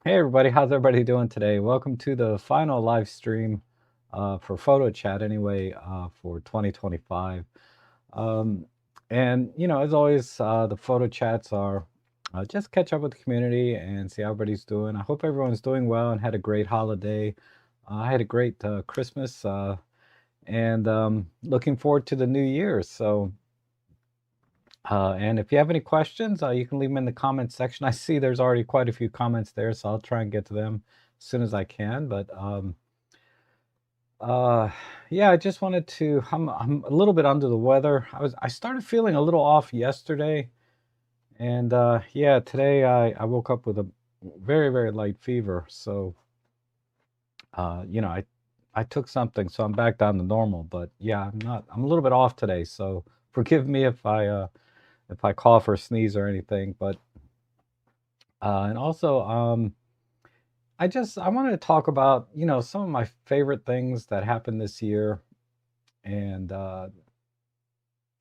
Hey everybody, how's everybody doing today? Welcome to the final live stream for Photo Chat anyway for 2025. Um, and as always, the photo chats are just catch up with the community and see how everybody's doing. I hope everyone's doing well and had a great holiday. I had a great Christmas and looking forward to the new year. And if you have any questions, you can leave them in the comments section. I see there's already quite a few comments there, so I'll try and get to them as soon as I can. But uh, yeah, I just wanted to. I'm a little bit under the weather. I started feeling a little off yesterday, and yeah, today I woke up with a very light fever. So I took something, so I'm back down to normal. But yeah, I'm a little bit off today, so forgive me if I cough or sneeze or anything. But and also, I wanted to talk about some of my favorite things that happened this year, and uh,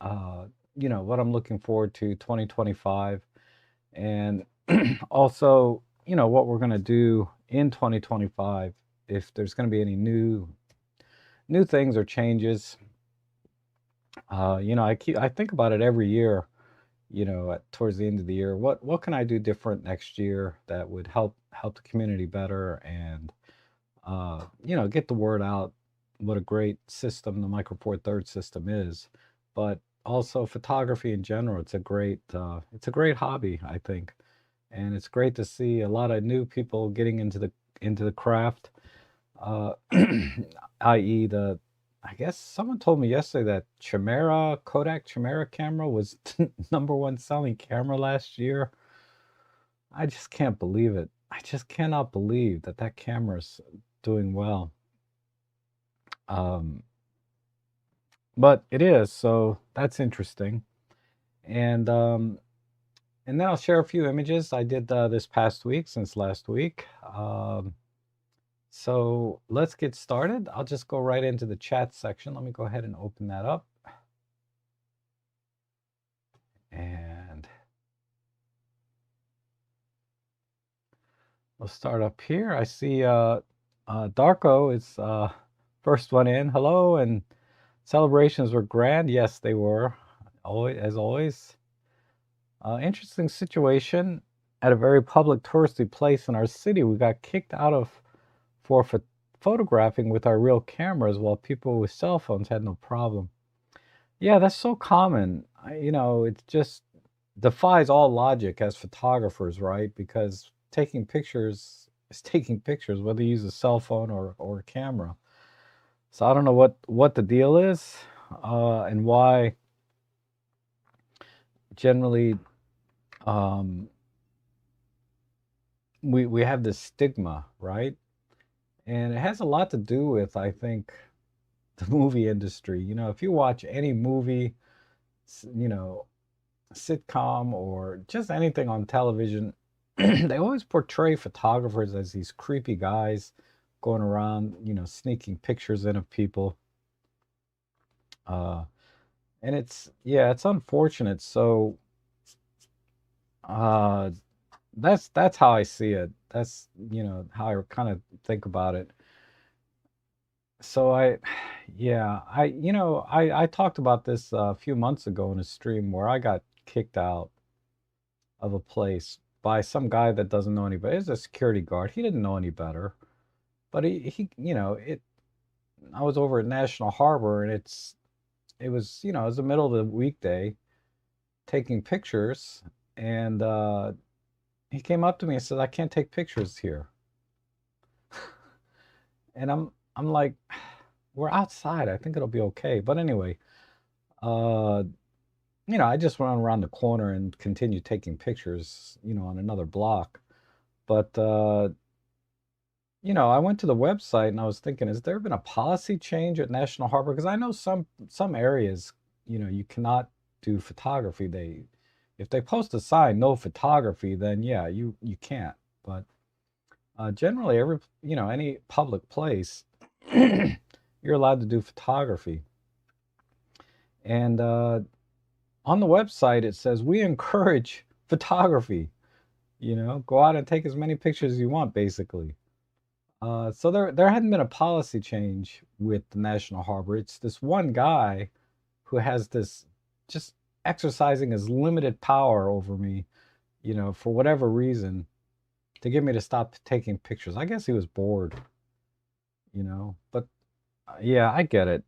what I'm looking forward to 2025, and also what we're gonna do in 2025 if there's gonna be any new things or changes. I think about it every year. Towards the end of the year, what can I do different next year that would help the community better and get the word out what a great system the Micro Four Thirds system is, but also photography in general. It's a great hobby, I think, and it's great to see a lot of new people getting into the craft. Uh, i.e. the I guess someone told me yesterday that Kodak Chimera camera was number one selling camera last year. I just can't believe it. I just cannot believe that that camera's doing well. Um, but it is, so that's interesting. And um, and then I'll share a few images I did this past week since last week. So let's get started. I'll just go right into the chat section. Let me go ahead and open that up. And we'll start up here. I see Darko is first one in. Hello, and celebrations were grand. Yes, they were, always, as always. Interesting situation at a very public touristy place in our city. We got kicked out of for photographing with our real cameras while people with cell phones had no problem. Yeah, that's so common. It just defies all logic as photographers, right? Because taking pictures is taking pictures, whether you use a cell phone or a camera. So I don't know what the deal is, and why generally um, we have this stigma, right? And it has a lot to do with, I think, the movie industry. If you watch any movie, s- you know, sitcom or just anything on television, they always portray photographers as these creepy guys going around, sneaking pictures in of people. Uh, and it's unfortunate. So uh, that's how I see it. That's how I kind of think about it. So yeah, I talked about this a few months ago in a stream where I got kicked out of a place by some guy that doesn't know anybody. He's a security guard. He didn't know any better, but he it. I was over at National Harbor, and it was the middle of the weekday, taking pictures, and he came up to me and said, "I can't take pictures here," and I'm like, "We're outside. I think it'll be okay." But anyway, uh, I just went around the corner and continued taking pictures, on another block. But I went to the website and I was thinking, has there been a policy change at National Harbor? Because I know some areas, you cannot do photography. If they post a sign, no photography, then yeah, you can't. But generally, any public place, you're allowed to do photography. And on the website, it says we encourage photography. Go out and take as many pictures as you want, basically. So there hadn't been a policy change with the National Harbor. It's this one guy who has this just exercising his limited power over me, for whatever reason, to get me to stop taking pictures. I guess he was bored, But yeah, I get it.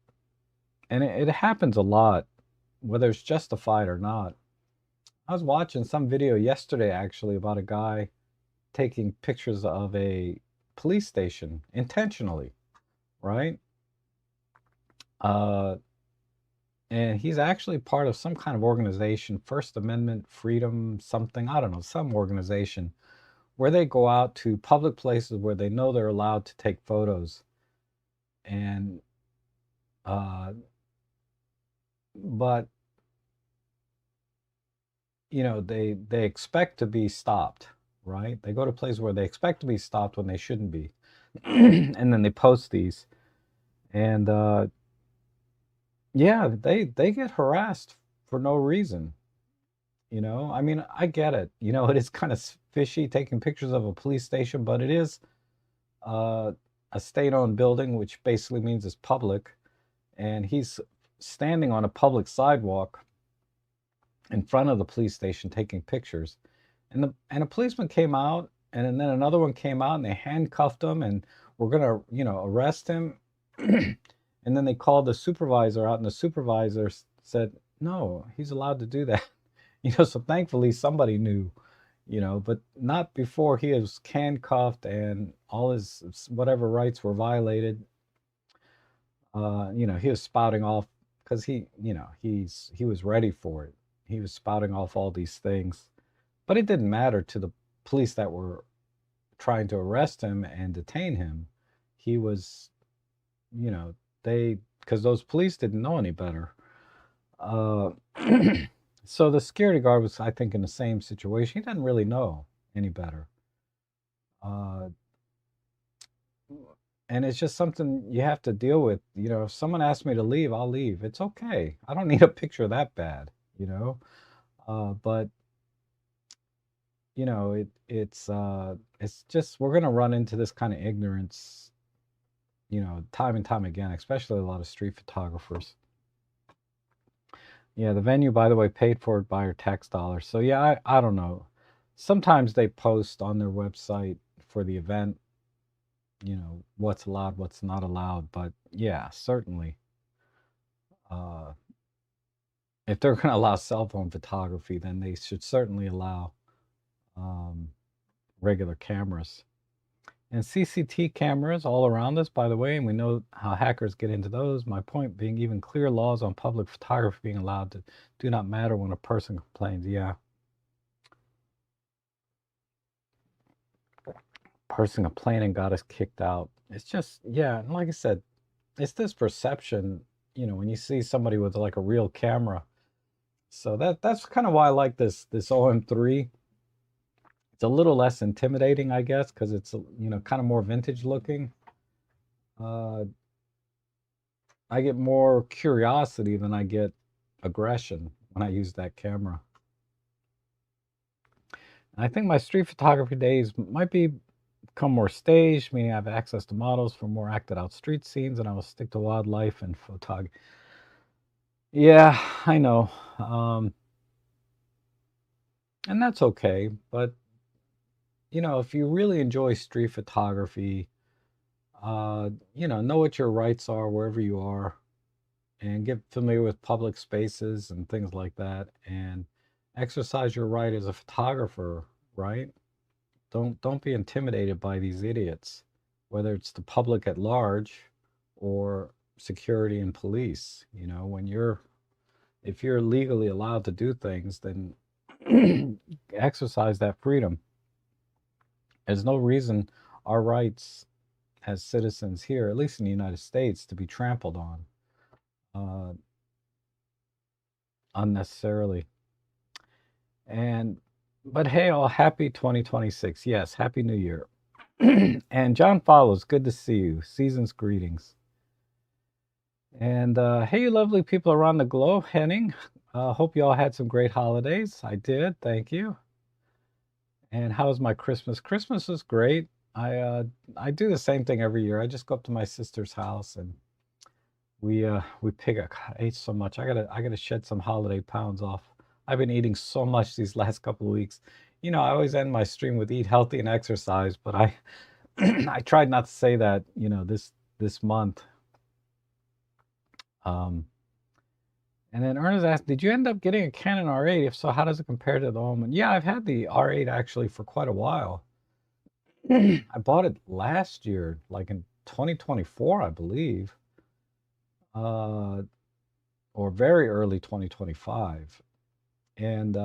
And it happens a lot, whether it's justified or not. I was watching some video yesterday actually about a guy taking pictures of a police station intentionally, right? Uh, and he's actually part of some kind of organization, First Amendment Freedom something, I don't know, some organization where they go out to public places where they know they're allowed to take photos. And uh, but they expect to be stopped, right? They go to places where they expect to be stopped when they shouldn't be. And then they post these. And yeah, they get harassed for no reason. I mean, I get it. It is kind of fishy taking pictures of a police station, but it is uh, a state-owned building, which basically means it's public. And he's standing on a public sidewalk in front of the police station taking pictures. And a policeman came out, and then another one came out, and they handcuffed him, and we're gonna, arrest him. And then they called the supervisor out, and the supervisor said, "No, he's allowed to do that." So thankfully somebody knew, but not before he was handcuffed and all his whatever rights were violated. He was spouting off because he was ready for it. He was spouting off all these things, but it didn't matter to the police that were trying to arrest him and detain him. He was, they because those police didn't know any better. Uh, so the security guard was, I think, in the same situation. He didn't really know any better. Uh, and it's just something you have to deal with. If someone asks me to leave, I'll leave. It's okay. I don't need a picture that bad, but it's just we're gonna run into this kind of ignorance, time and time again, especially a lot of street photographers. Yeah, the venue, by the way, paid for it by our tax dollars. So yeah, I don't know. Sometimes they post on their website for the event, what's allowed, what's not allowed. But yeah, certainly, uh, if they're going to allow cell phone photography, then they should certainly allow um, regular cameras. And CCT cameras all around us, by the way, and we know how hackers get into those. My point being, even clear laws on public photography being allowed to do not matter when a person complains. Yeah. Person complaining got us kicked out. It's just, yeah, and like I said, it's this perception, when you see somebody with like a real camera. So that's kind of why I like this OM3. It's a little less intimidating, I guess, because it's kind of more vintage looking. Uh, I get more curiosity than I get aggression when I use that camera. And I think my street photography days might become more staged, meaning I have access to models for more acted out street scenes, and I will stick to wildlife and photography. Yeah, I know. And that's okay. But, if you really enjoy street photography, know what your rights are wherever you are and get familiar with public spaces and things like that and exercise your right as a photographer, right? Don't be intimidated by these idiots, whether it's the public at large or security and police. If you're legally allowed to do things, then exercise that freedom. There's no reason our rights as citizens here, at least in the United States, to be trampled on uh, unnecessarily. But hey, all happy 2026. Yes, happy New Year. And John Follows, good to see you. Season's greetings. And hey, lovely people around the globe, Henning. Hope you all had some great holidays. I did, thank you. And how was my Christmas? Christmas was great. I do the same thing every year. I just go up to my sister's house and we pick a God, I ate so much. I gotta shed some holiday pounds off. I've been eating so much these last couple of weeks. I always end my stream with eat healthy and exercise, but I I tried not to say that, this month. Um, and then Ernest asked, "Did you end up getting a Canon R8? If so, how does it compare to the Omen?" Yeah, I've had the R8 actually for quite a while. I bought it last year, like in 2024, I believe, uh, or very early 2025. And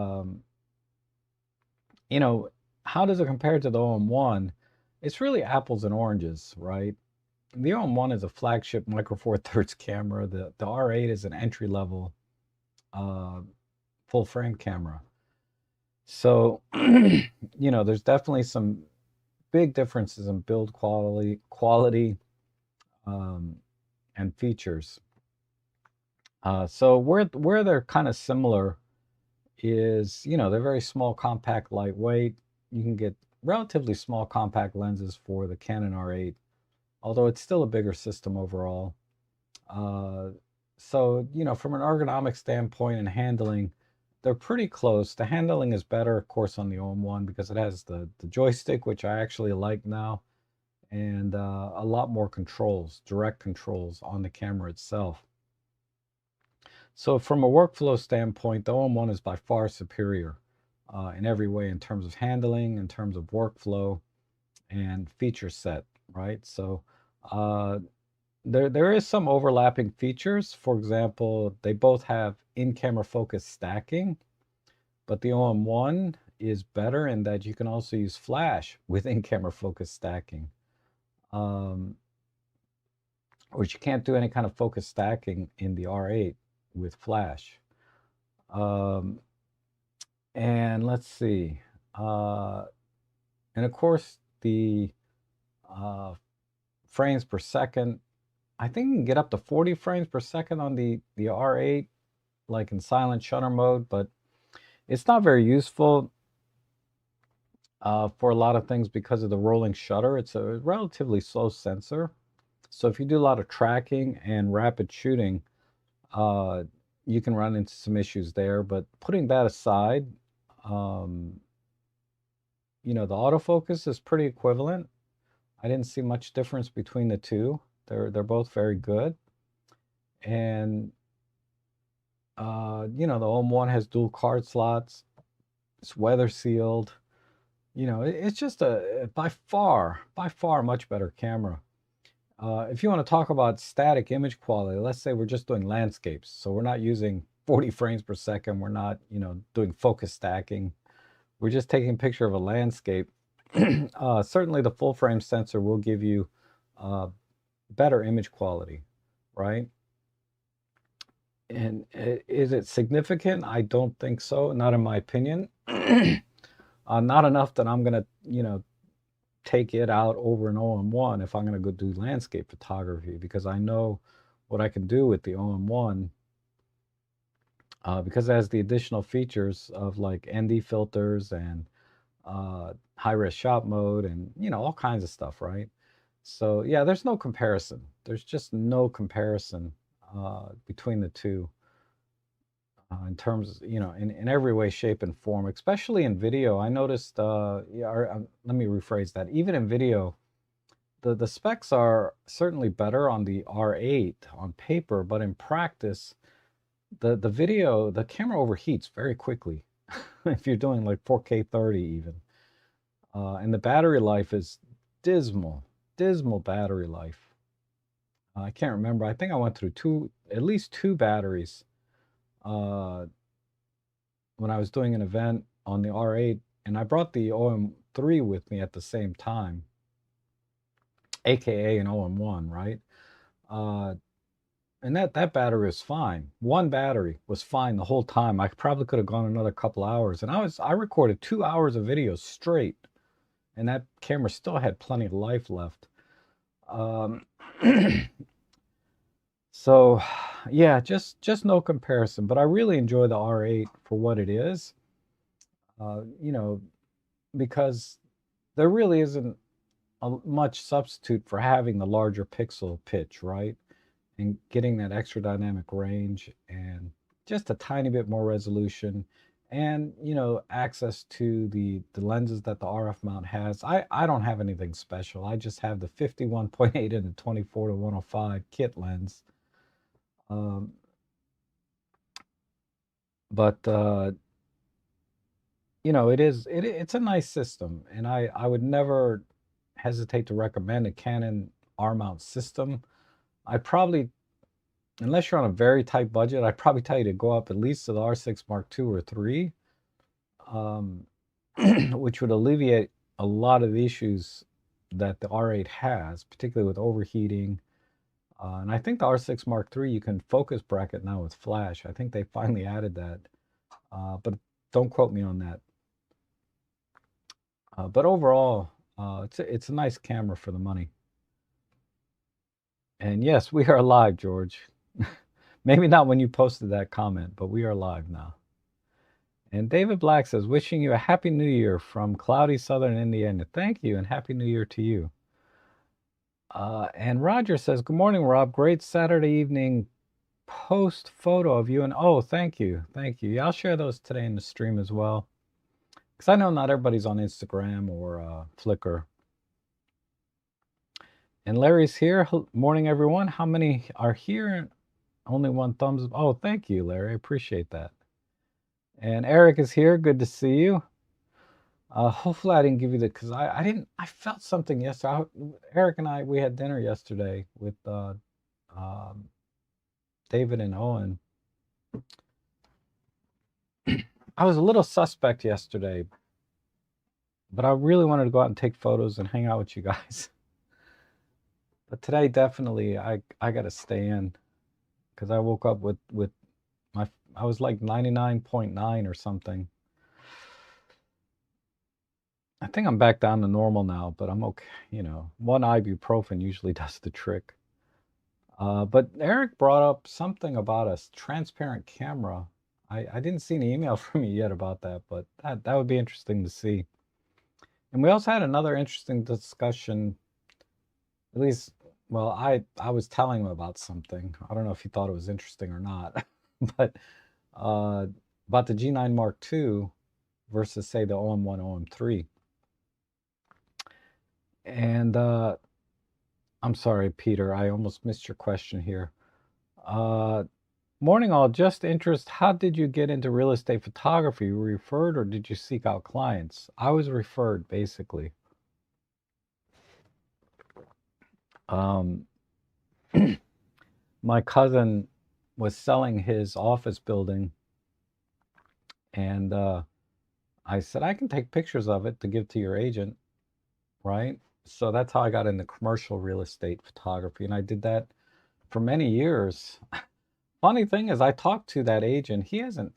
you know, how does it compare to the OM1? It's really apples and oranges, right? The OM1 is a flagship micro four thirds camera. The R8 is an entry level uh, full frame camera. So, there's definitely some big differences in build quality, um, and features. So where they're kind of similar is, they're very small, compact, lightweight. You can get relatively small compact lenses for the Canon R8, although it's still a bigger system overall. Uh, so, from an ergonomic standpoint and handling, they're pretty close. The handling is better, of course, on the OM1 because it has the joystick, which I actually like now, and a lot more controls, direct controls on the camera itself. So from a workflow standpoint, the OM1 is by far superior in every way in terms of handling, in terms of workflow, and feature set, right? So uh, there is some overlapping features. For example, they both have in-camera focus stacking, but the OM1 is better in that you can also use flash with in-camera focus stacking, um, which you can't do any kind of focus stacking in the R8 with flash. Um, and let's see. Uh, and of course, the uh, frames per second, I think you can get up to 40 frames per second on the R8, like in silent shutter mode, but it's not very useful for a lot of things because of the rolling shutter. It's a relatively slow sensor. So if you do a lot of tracking and rapid shooting, uh, you can run into some issues there. But putting that aside, um, the autofocus is pretty equivalent. I didn't see much difference between the two. They're both very good. And the OM1 has dual card slots. It's weather sealed. It's just a by far much better camera. If you want to talk about static image quality, let's say we're just doing landscapes. So we're not using 40 frames per second. We're not, doing focus stacking. We're just taking a picture of a landscape. Certainly the full frame sensor will give you uh, better image quality, right? And is it significant? I don't think so. Not in my opinion. Not enough that I'm gonna, take it out over an OM1 if I'm gonna go do landscape photography because I know what I can do with the OM1 because it has the additional features of like ND filters and high res shot mode and all kinds of stuff, right? So yeah, there's no comparison. There's just no comparison between the two in terms, in every way, shape, and form, especially in video. I noticed, yeah, let me rephrase that. Even in video, the specs are certainly better on the R8 on paper, but in practice, the camera overheats very quickly if you're doing like 4K 30 even. And the battery life is dismal, dismal battery life. I can't remember. I think I went through at least two batteries uh, when I was doing an event on the R8, and I brought the OM3 with me at the same time, aka an OM1, right? Uh, and that battery was fine. One battery was fine the whole time. I probably could have gone another couple hours, and I recorded 2 hours of video straight, and that camera still had plenty of life left. Um, so, yeah, just no comparison. But I really enjoy the R8 for what it is. You know, because there really isn't much substitute for having the larger pixel pitch, right? And getting that extra dynamic range and just a tiny bit more resolution and access to the lenses that the RF mount has. I don't have anything special. I just have the 51.8 and the 24 to 105 kit lens. Um, but it's a nice system, and I would never hesitate to recommend a Canon R mount system. I probably, unless you're on a very tight budget, I'd probably tell you to go up at least to the R6 Mark II or 3, um, which would alleviate a lot of the issues that the R8 has, particularly with overheating. And I think the R6 Mark III, you can focus bracket now with flash. I think they finally added that, but don't quote me on that. But overall, it's a nice camera for the money. And yes, we are live, George. Maybe not when you posted that comment, but we are live now. And David Black says, wishing you a happy new year from cloudy southern Indiana. Thank you, and happy new year to you. And Roger says, good morning, Rob. Great Saturday evening post photo of you. And oh, thank you. Thank you. Yeah, I'll share those today in the stream as well. Because I know not everybody's on Instagram or Flickr. And Larry's here. Morning, everyone. How many are here? Only one thumbs up. Oh, thank you, Larry. I appreciate that. And Eric is here. Good to see you. Hopefully I didn't give you the, because I felt something yesterday. Eric and we had dinner yesterday with David and Owen. I was a little suspect yesterday, but I really wanted to go out and take photos and hang out with you guys. But today, definitely, I got to stay in, because I woke up with I was like 99.9 or something. I think I'm back down to normal now, but I'm okay. One ibuprofen usually does the trick. But Eric brought up something about a transparent camera. I didn't see any email from you yet about that, but that would be interesting to see. And we also had another interesting discussion, at least, well, I was telling him about something. I don't know if he thought it was interesting or not, but about the G9 Mark II versus, say, the OM1, OM3. And I'm sorry, Peter, I almost missed your question here. Morning all, just interest, how did you get into real estate photography? You were referred or did you seek out clients? I was referred, basically. My cousin was selling his office building, and I said, I can take pictures of it to give to your agent, right? So that's how I got into commercial real estate photography, and I did that for many years. Funny thing is, I talked to that agent. He hasn't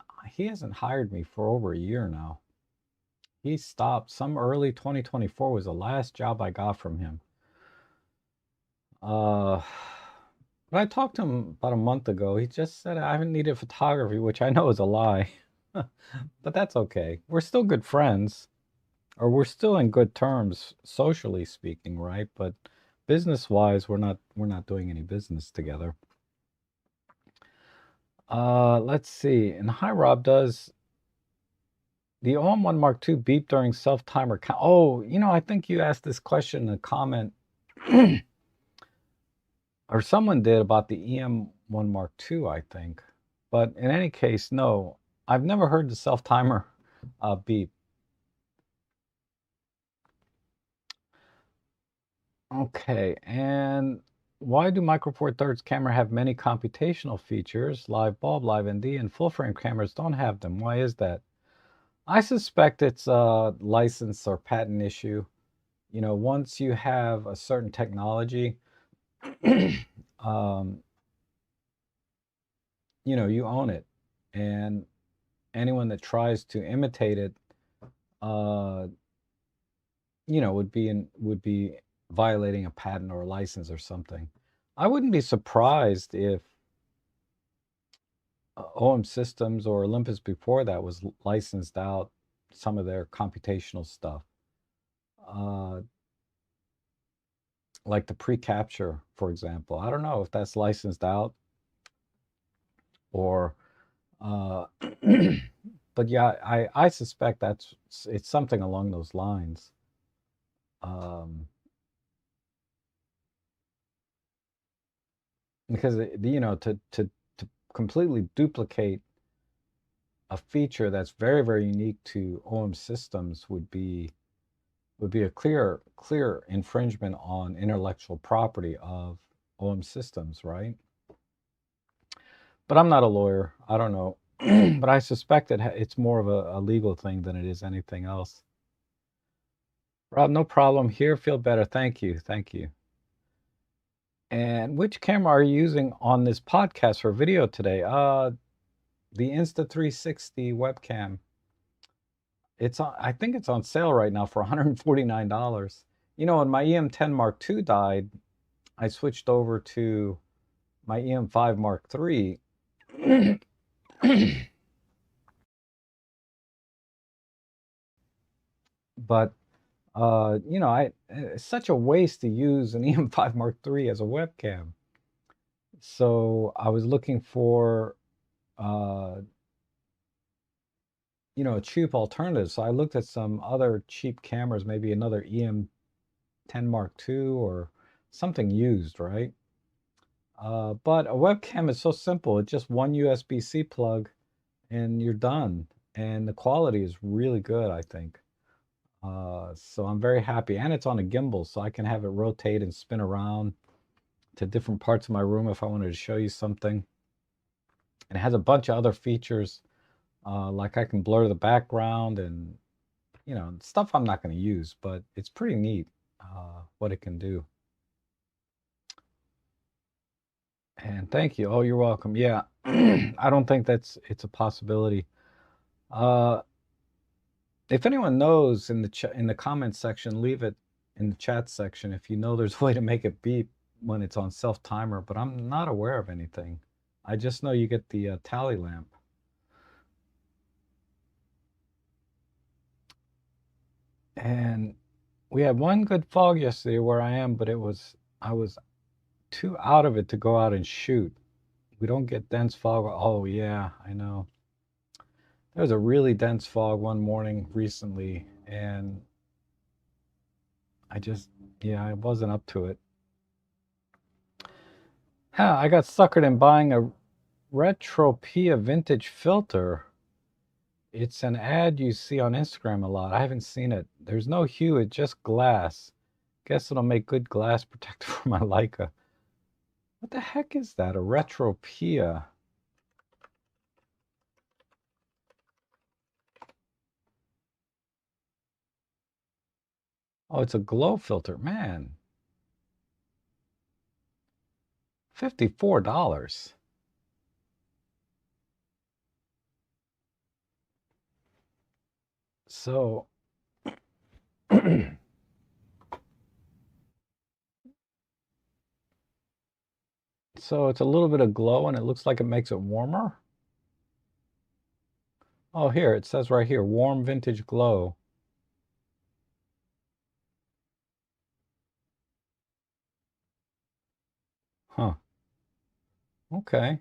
hired me for over a year now. He stopped. Some early 2024 was the last job I got from him. But I talked to him about a month ago. He just said I haven't needed photography, which I know is a lie. But that's okay. We're still good friends, or we're still in good terms, socially speaking, right? But business-wise, we're not doing any business together. Let's see. And hi, Rob, does the OM1 Mark II beep during self-timer count? Oh, I think you asked this question in a comment, or someone did, about the EM1 Mark II, I think. But in any case, no, I've never heard the self-timer beep. Okay, and why do Micro Four Thirds camera have many computational features? Live bulb, live ND, and full frame cameras don't have them. Why is that? I suspect it's a license or patent issue. Once you have a certain technology, you own it, and anyone that tries to imitate it, would be violating a patent or a license or something. I wouldn't be surprised if OM Systems or Olympus before that was licensed out some of their computational stuff. uh, like the pre-capture, for example. I don't know if that's licensed out or, uh, but yeah, I suspect it's something along those lines. Um, because to completely duplicate a feature that's very, very unique to OM systems would be a clear infringement on intellectual property of OM systems, right? But I'm not a lawyer. I don't know. But I suspect it's more of a legal thing than it is anything else. Rob, no problem here. Feel better. Thank you. Thank you. And which camera are you using on this podcast for video today? The Insta360 webcam. It's on, I think it's on sale right now for $149. When my EM10 Mark II died, I switched over to my EM5 Mark III. But it's such a waste to use an EM5 Mark III as a webcam. So I was looking for uh, a cheap alternative. So I looked at some other cheap cameras, maybe another EM10 Mark II or something used, right? But a webcam is so simple. It's just one USB-C plug and you're done. And the quality is really good, I think. So I'm very happy. And it's on a gimbal, so I can have it rotate and spin around to different parts of my room if I wanted to show you something. And it has a bunch of other features, like I can blur the background and, stuff I'm not going to use, but it's pretty neat what it can do. And thank you. Oh, you're welcome. Yeah, I don't think it's a possibility. Uh, if anyone knows in the comments section, leave it in the chat section if you know there's a way to make it beep when it's on self timer. But I'm not aware of anything. I just know you get the tally lamp. And we had one good fog yesterday where I am, but I was too out of it to go out and shoot. We don't get dense fog. Oh yeah, I know. There was a really dense fog one morning recently, and yeah, I wasn't up to it. I got suckered in buying a Retropia vintage filter. It's an ad you see on Instagram a lot. I haven't seen it. There's no hue, it's just glass. Guess it'll make good glass protector for my Leica. What the heck is that? A Retropia? Oh, it's a glow filter. Man. $54. So so it's a little bit of glow and it looks like it makes it warmer. Oh, here, it says right here, warm vintage glow. Huh. Okay.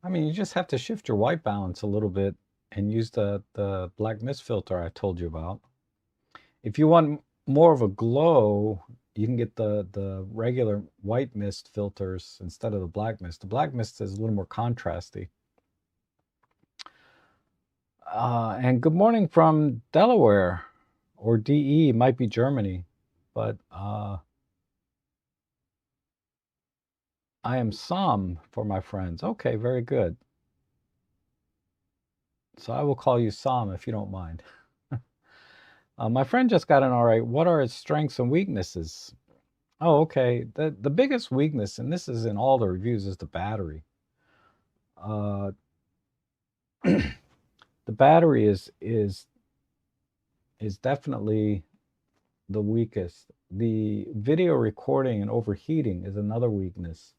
I mean, you just have to shift your white balance a little bit and use the black mist filter I told you about. If you want more of a glow, you can get the regular white mist filters instead of the black mist. The black mist is a little more contrasty. And good morning from Delaware, or DE, might be Germany, but I am Sam for my friends. Okay, very good. So I will call you Sam if you don't mind. My friend just got an all right. What are its strengths and weaknesses? Oh, okay. The biggest weakness, and this is in all the reviews, is the battery. Uh, the battery is definitely the weakest. The video recording and overheating is another weakness.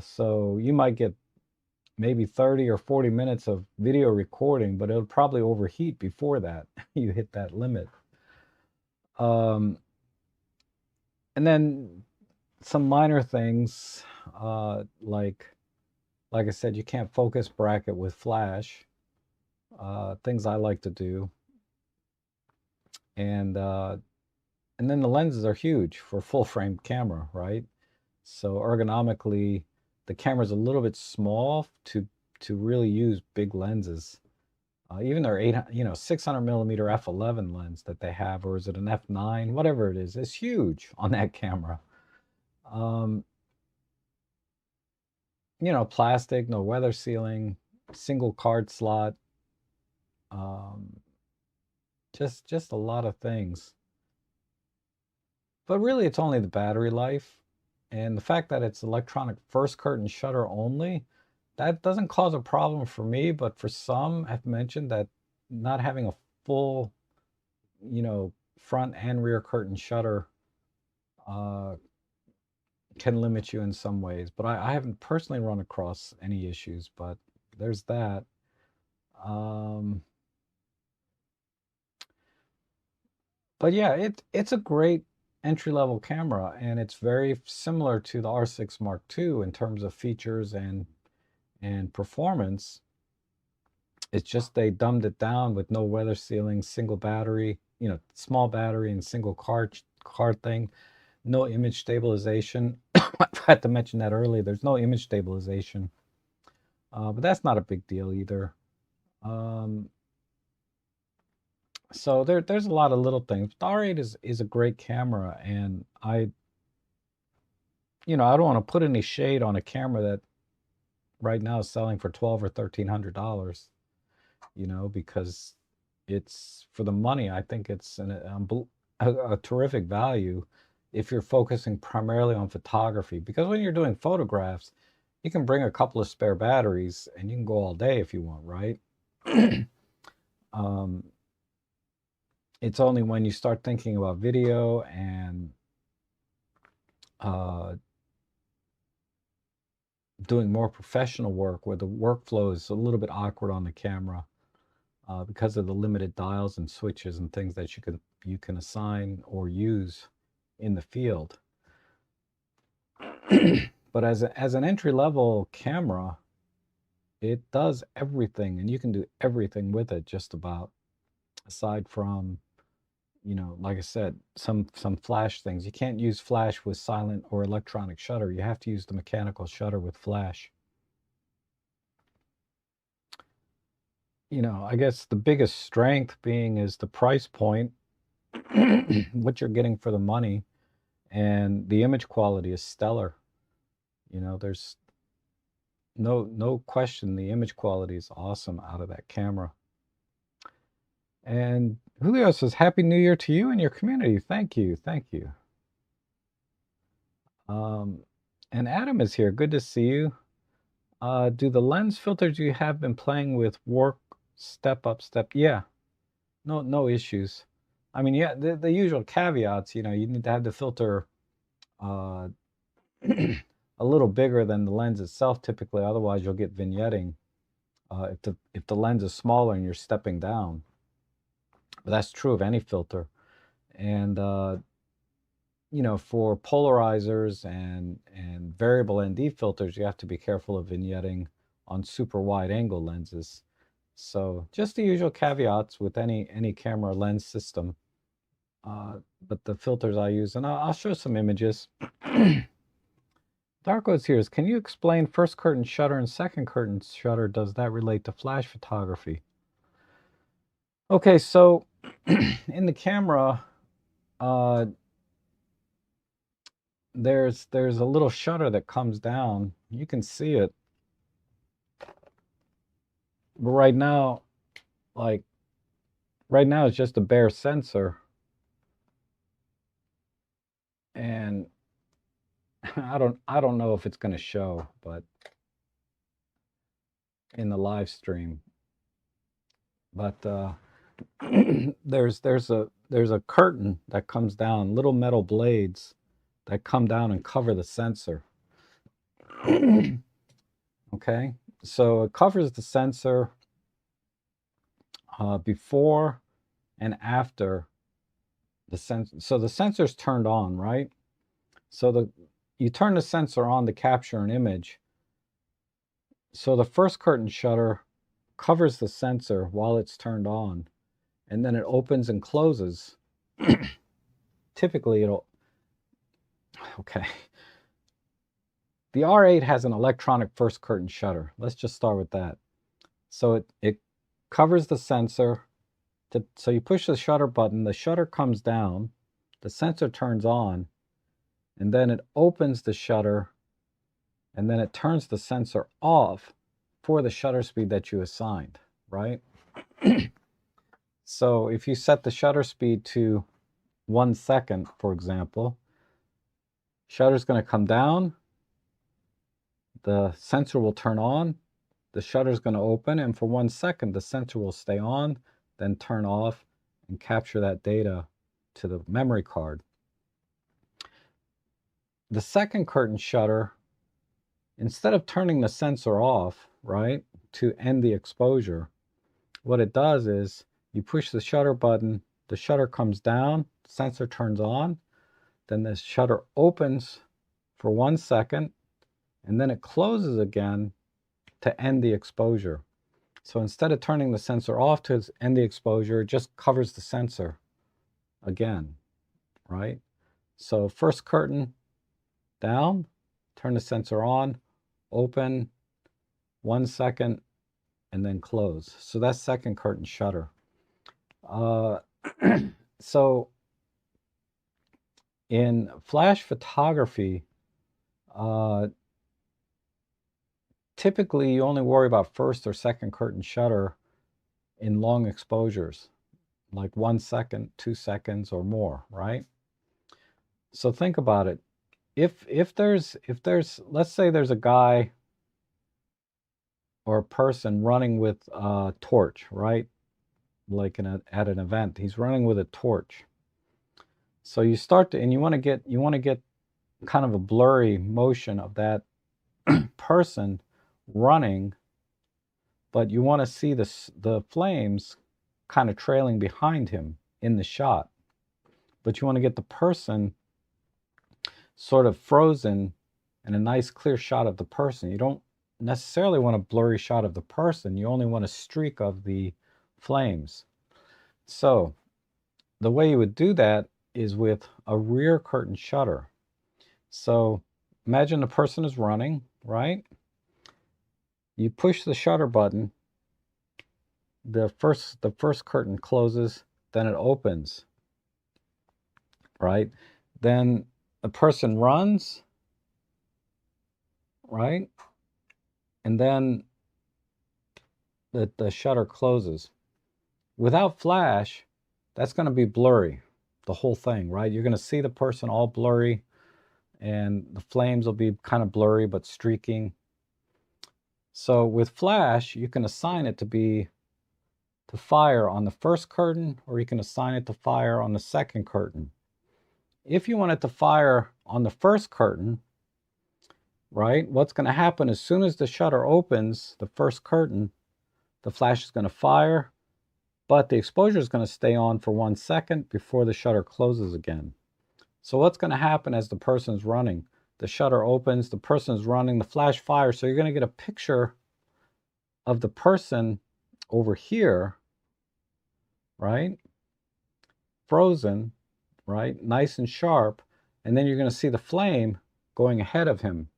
So you might get maybe 30 or 40 minutes of video recording, but it'll probably overheat before that. You hit that limit. Um, and then some minor things, like I said, you can't focus bracket with flash. Things I like to do, and uh, and then the lenses are huge for full frame camera, right? So ergonomically, the camera's a little bit small to really use big lenses. Even their 600 millimeter f11 lens that they have, or is it an f9, whatever it is huge on that camera. Um, Plastic, no weather sealing, single card slot, um, just a lot of things. But really, it's only the battery life and the fact that it's electronic first curtain shutter only. That doesn't cause a problem for me, but for some, I've mentioned that not having a full, front and rear curtain shutter uh, can limit you in some ways. But I haven't personally run across any issues, but there's that. Um, but yeah, it's a great entry level camera, and it's very similar to the R6 Mark II in terms of features and performance. It's just they dumbed it down with no weather sealing, single battery, small battery and single card thing. No image stabilization. I had to mention that earlier. There's no image stabilization, but that's not a big deal either. Um, so there's a lot of little things. The R8 is a great camera, and I don't want to put any shade on a camera that right now is selling for $1,200 or $1,300. Because it's for the money. I think it's a terrific value if you're focusing primarily on photography. Because when you're doing photographs, you can bring a couple of spare batteries and you can go all day if you want, right? um, it's only when you start thinking about video and uh, doing more professional work where the workflow is a little bit awkward on the camera because of the limited dials and switches and things that you can assign or use in the field. But as an entry level camera, it does everything, and you can do everything with it just about. Aside from, like I said, some flash things. You can't use flash with silent or electronic shutter. You have to use the mechanical shutter with flash. I guess the biggest strength being is the price point, what you're getting for the money, and the image quality is stellar. There's no question the image quality is awesome out of that camera. And Julio says, Happy New Year to you and your community. Thank you. Thank you. Um, and Adam is here. Good to see you. Do the lens filters you have been playing with work step up, step? Yeah, no issues. I mean, yeah, the usual caveats, you need to have the filter uh, a little bigger than the lens itself typically. Otherwise, you'll get vignetting if the lens is smaller and you're stepping down. But that's true of any filter. And for polarizers and variable ND filters, you have to be careful of vignetting on super wide angle lenses. So just the usual caveats with any camera lens system. But the filters I use, and I'll show some images. Darko's here. Can you explain first curtain shutter and second curtain shutter? Does that relate to flash photography? Okay, so in the camera, uh, there's a little shutter that comes down. You can see it. But right now, it's just a bare sensor. And I don't know if it's going to show, but in the live stream. But there's a curtain that comes down, little metal blades that come down and cover the sensor. Okay, so it covers the sensor before and after So the sensor's turned on, right? So you turn the sensor on to capture an image. So the first curtain shutter covers the sensor while it's turned on, and then it opens and closes. Typically okay. The R8 has an electronic first curtain shutter. Let's just start with that. So it covers the sensor. So you push the shutter button, the shutter comes down, the sensor turns on, and then it opens the shutter, and then it turns the sensor off for the shutter speed that you assigned, right? So if you set the shutter speed to 1 second, for example, shutter's going to come down, the sensor will turn on, the shutter's going to open, and for 1 second the sensor will stay on, then turn off and capture that data to the memory card. The second curtain shutter, instead of turning the sensor off, right, to end the exposure, what it does is you push the shutter button, the shutter comes down, sensor turns on, then the shutter opens for 1 second, and then it closes again to end the exposure. So instead of turning the sensor off to end the exposure, it just covers the sensor again, right? So first curtain down, turn the sensor on, open, 1 second, and then close. So that's second curtain shutter. So in flash photography, typically you only worry about first or second curtain shutter in long exposures, like 1 second, 2 seconds or more, right? So think about it. If there's let's say there's a guy or a person running with a torch, right? Like at an event, he's running with a torch. So you start to, and you want to get kind of a blurry motion of that person running, but you want to see the flames kind of trailing behind him in the shot. But you want to get the person sort of frozen and a nice clear shot of the person. You don't necessarily want a blurry shot of the person. You only want a streak of the flames. So the way you would do that is with a rear curtain shutter. So imagine the person is running, right? You push the shutter button, the first curtain closes, then it opens, right? Then the person runs, right? And then the shutter closes. Without flash, that's going to be blurry, the whole thing, right? You're going to see the person all blurry, and the flames will be kind of blurry but streaking. So with flash, you can assign it to fire on the first curtain, or you can assign it to fire on the second curtain. If you want it to fire on the first curtain, right, what's going to happen as soon as the shutter opens, the first curtain, the flash is going to fire, but the exposure is going to stay on for 1 second before the shutter closes again. So what's going to happen as the person's running? The shutter opens, the person's running, the flash fires, so you're going to get a picture of the person over here, right, frozen, right, nice and sharp, and then you're going to see the flame going ahead of him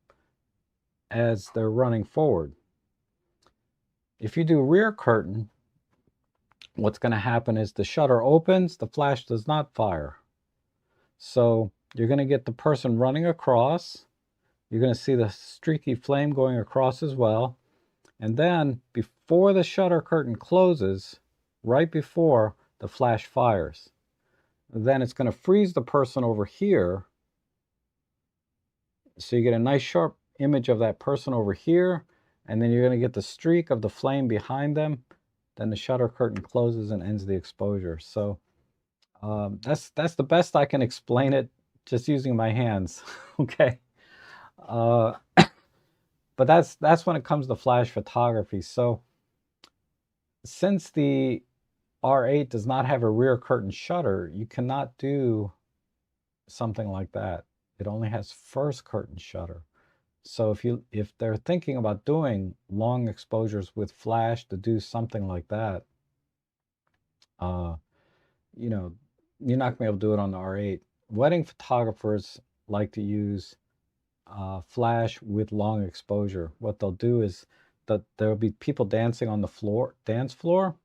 as they're running forward. If you do rear curtain, what's going to happen is the shutter opens, the flash does not fire. So you're going to get the person running across, you're going to see the streaky flame going across as well, and then before the shutter curtain closes, right before, the flash fires. Then it's going to freeze the person over here, so you get a nice sharp image of that person over here, and then you're going to get the streak of the flame behind them. Then the shutter curtain closes and ends the exposure. So that's the best I can explain it, just using my hands. Okay, but that's when it comes to flash photography. So since the R8 does not have a rear curtain shutter, you cannot do something like that. It only has first curtain shutter. So if they're thinking about doing long exposures with flash to do something like that, uh, you know, you're not gonna be able to do it on the R8. Wedding photographers like to use flash with long exposure. What they'll do is that there'll be people dancing on the dance floor,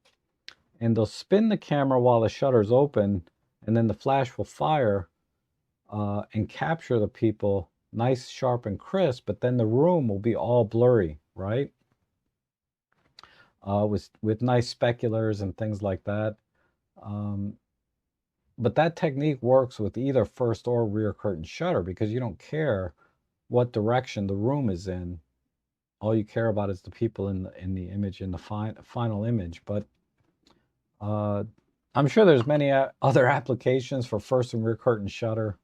and they'll spin the camera while the shutter's open, and then the flash will fire and capture the people nice, sharp, and crisp, but then the room will be all blurry, right? With nice speculars and things like that. Um, but that technique works with either first or rear curtain shutter because you don't care what direction the room is in. All you care about is the people in the image, in the final image. But I'm sure there's many other applications for first and rear curtain shutter.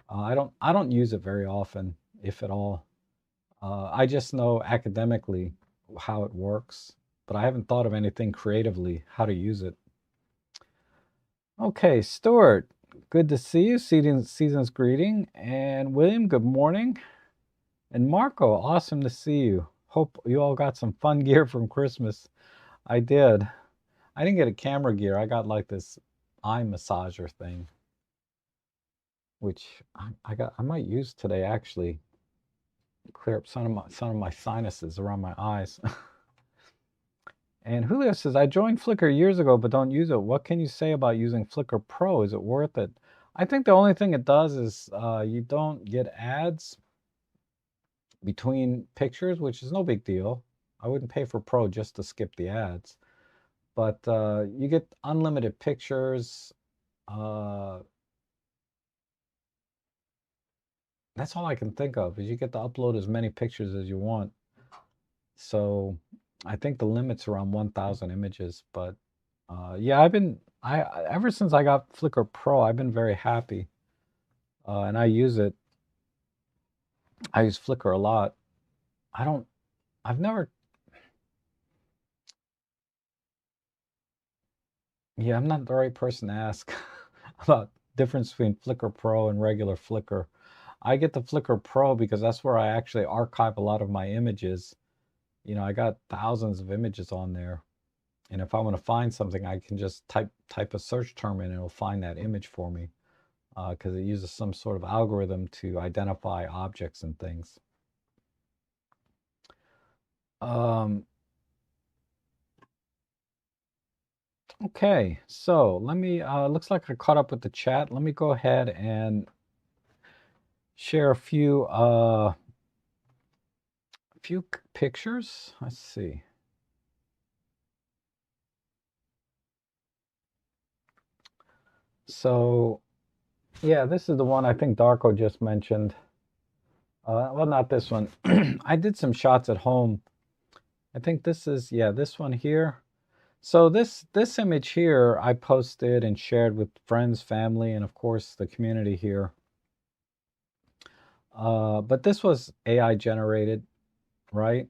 I don't use it very often, if at all. I just know academically how it works, but I haven't thought of anything creatively how to use it. Okay, Stuart, good to see you. Season's greeting. And William, good morning. And Marco, awesome to see you. Hope you all got some fun gear from Christmas. I did. I didn't get a camera gear. I got like this eye massager thing, which I might use today actually. Clear up some of my sinuses around my eyes. And Julio says, I joined Flickr years ago, but don't use it. What can you say about using Flickr Pro? Is it worth it? I think the only thing it does is you don't get ads between pictures, which is no big deal. I wouldn't pay for Pro just to skip the ads. But you get unlimited pictures. That's all I can think of, is you get to upload as many pictures as you want. So I think the limit's around 1,000 images. But yeah, ever since I got Flickr Pro, I've been very happy. And I use it. I use Flickr a lot. I've never, yeah, I'm not the right person to ask about difference between Flickr Pro and regular Flickr. I get the Flickr Pro because that's where I actually archive a lot of my images. You know, I got thousands of images on there. And if I want to find something, I can just type a search term in and it'll find that image for me because it uses some sort of algorithm to identify objects and things. Okay, so let me, looks like I caught up with the chat. Let me go ahead and share a few pictures. Let's see. So yeah, this is the one I think Darko just mentioned. Well, not this one. I did some shots at home. I think this is, yeah, this one here. So this image here I posted and shared with friends, family, and of course the community here. But this was AI generated, right?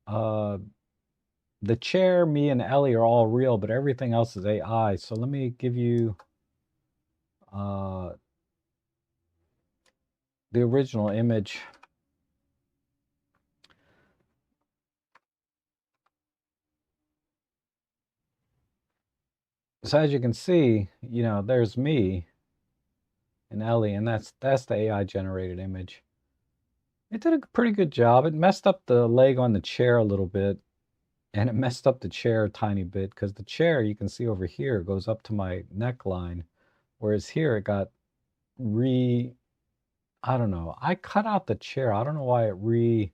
The chair, me, and Ellie are all real, but everything else is AI. So let me give you the original image. So as you can see, you know, there's me and Ellie, and that's the AI generated image. It did a pretty good job. It messed up the leg on the chair a little bit, and it messed up the chair a tiny bit because the chair, you can see over here, goes up to my neckline, whereas here it got I don't know. I cut out the chair. I don't know why it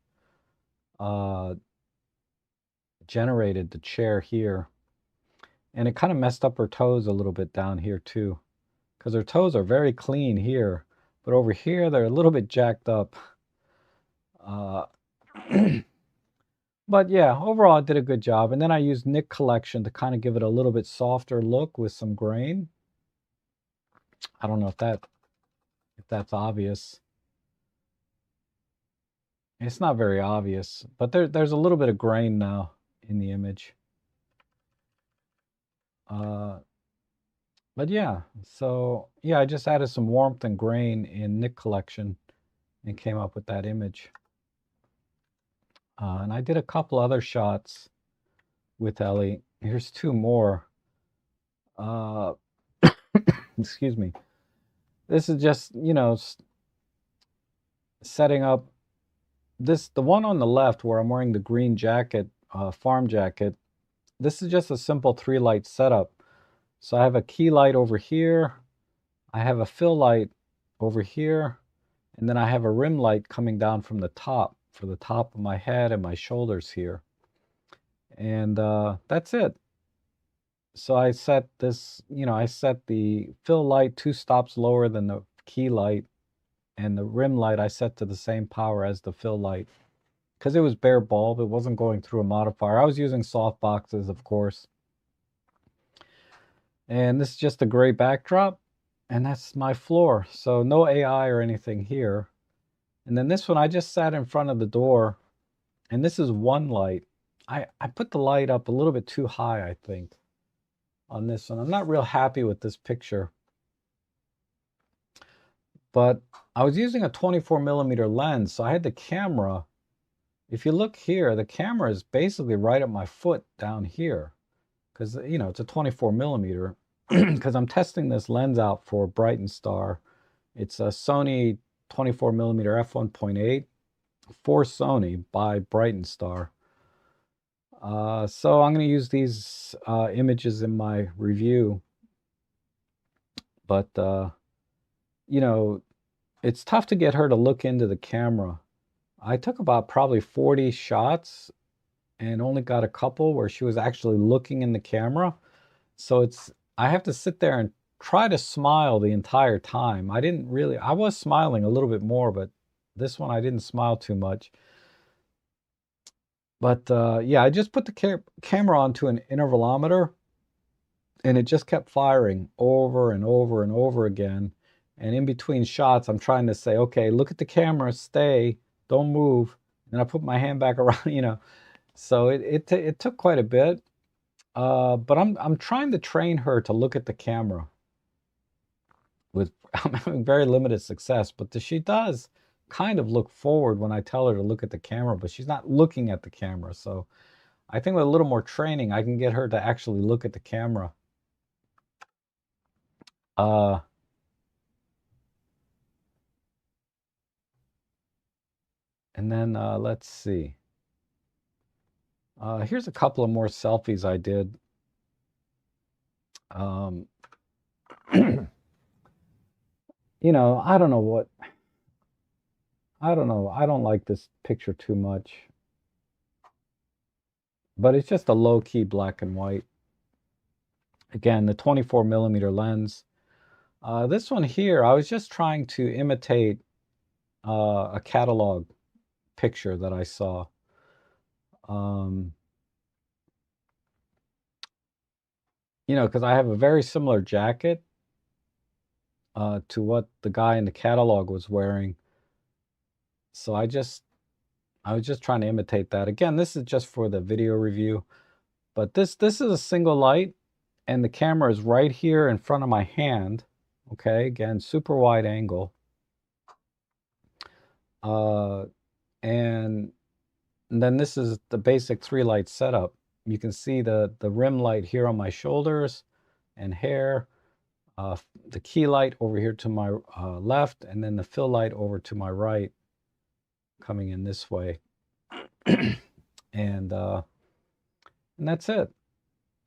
uh, generated the chair here. And it kind of messed up her toes a little bit down here too, because her toes are very clean here, but over here they're a little bit jacked up. But yeah, overall I did a good job. And then I used Nick Collection to kind of give it a little bit softer look with some grain. I don't know if that's obvious. It's not very obvious, but there's a little bit of grain now in the image. But yeah, so yeah, I just added some warmth and grain in Nick Collection and came up with that image. And I did a couple other shots with Ellie. Here's two more. Uh, excuse me. This is just, setting up this, the one on the left where I'm wearing the green jacket, farm jacket. This is just a simple 3-light setup. So I have a key light over here. I have a fill light over here. And then I have a rim light coming down from the top for the top of my head and my shoulders here. And that's it. So I set this, I set the fill light 2 stops lower than the key light, and the rim light I set to the same power as the fill light. Because it was bare bulb, it wasn't going through a modifier. I was using soft boxes, of course. And this is just a gray backdrop, and that's my floor. So no AI or anything here. And then this one, I just sat in front of the door, and this is one light. I put the light up a little bit too high, I think, on this one. I'm not real happy with this picture. But I was using a 24mm lens, so I had the camera. If you look here, the camera is basically right at my foot down here. Because, it's a 24mm. Because I'm testing this lens out for Bright and Star. It's a Sony 24mm f1.8 for Sony by Bright and Star. So I'm going to use these images in my review. But, it's tough to get her to look into the camera. I took about probably 40 shots and only got a couple where she was actually looking in the camera. So I have to sit there and try to smile the entire time. I was smiling a little bit more, but this one I didn't smile too much. But yeah, I just put the camera onto an intervalometer, and it just kept firing over and over and over again. And in between shots, I'm trying to say, okay, look at the camera, stay, don't move. And I put my hand back around, So it took quite a bit. But I'm trying to train her to look at the camera. I'm having very limited success, but she does kind of look forward when I tell her to look at the camera, but she's not looking at the camera. So I think with a little more training, I can get her to actually look at the camera. Uh, and then let's see. Here's a couple of more selfies I did. I don't know what. I don't know. I don't like this picture too much. But it's just a low-key black and white. Again, the 24mm lens. This one here, I was just trying to imitate a catalog picture that I saw. Because I have a very similar jacket to what the guy in the catalog was wearing. So I was just trying to imitate that. Again, this is just for the video review. But this is a single light, and the camera is right here in front of my hand. Okay, again, super wide angle. And then this is the basic 3-light setup. You can see the rim light here on my shoulders and hair, the key light over here to my left, and then the fill light over to my right, coming in this way. And that's it.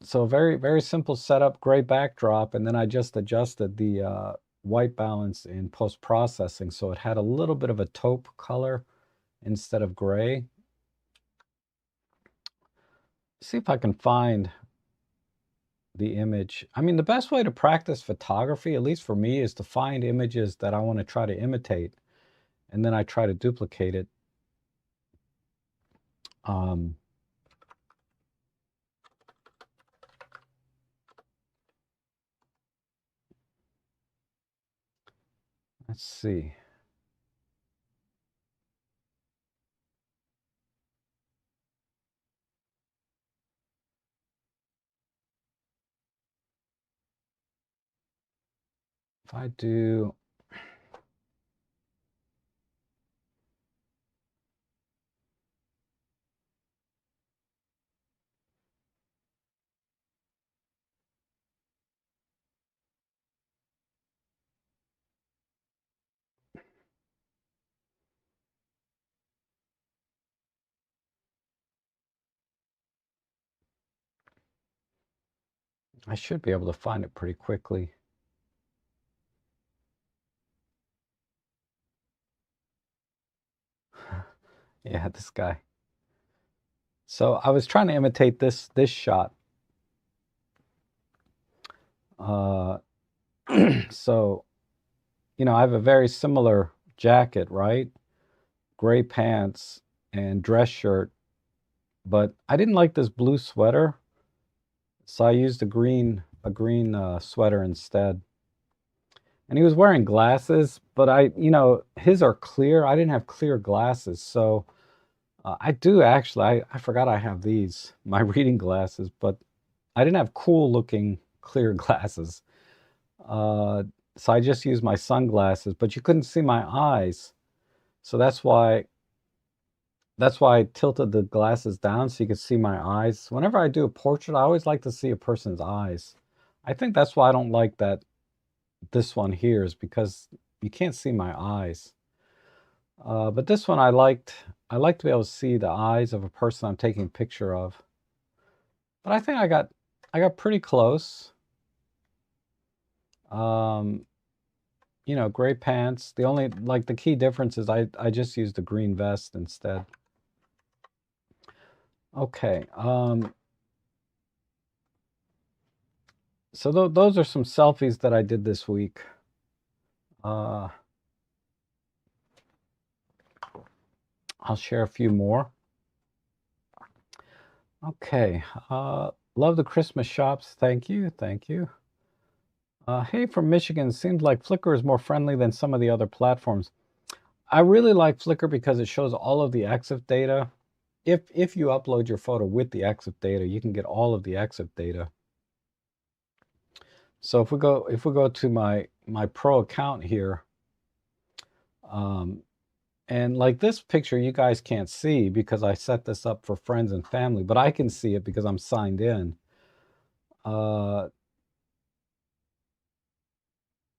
So very, very simple setup, gray backdrop, and then I just adjusted the white balance in post-processing, so it had a little bit of a taupe color instead of gray. See if I can find the image. I mean, the best way to practice photography, at least for me, is to find images that I want to try to imitate, and then I try to duplicate it. Let's see. If I do, I should be able to find it pretty quickly. Yeah, this guy. So I was trying to imitate this shot. Uh, so, I have a very similar jacket, right? Gray pants and dress shirt, but I didn't like this blue sweater, so I used a green sweater instead. And he was wearing glasses, but his are clear. I didn't have clear glasses, so I do actually. I forgot I have these, my reading glasses, but I didn't have cool looking clear glasses. Uh, so I just used my sunglasses, but you couldn't see my eyes. So that's why I tilted the glasses down so you could see my eyes. Whenever I do a portrait, I always like to see a person's eyes. I think that's why I don't like that this one here is because you can't see my eyes. But this one I like to be able to see the eyes of a person I'm taking a picture of. But I think I got pretty close. Um, gray pants. The only like the key difference is I just used the green vest instead. Okay. So those are some selfies that I did this week. Uh, I'll share a few more. Okay. Love the Christmas shops. Thank you. Thank you. Hey, from Michigan. Seems like Flickr is more friendly than some of the other platforms. I really like Flickr because it shows all of the EXIF data. If you upload your photo with the EXIF data, you can get all of the EXIF data. So if we go to my pro account here, and like this picture, you guys can't see because I set this up for friends and family, but I can see it because I'm signed in. Uh,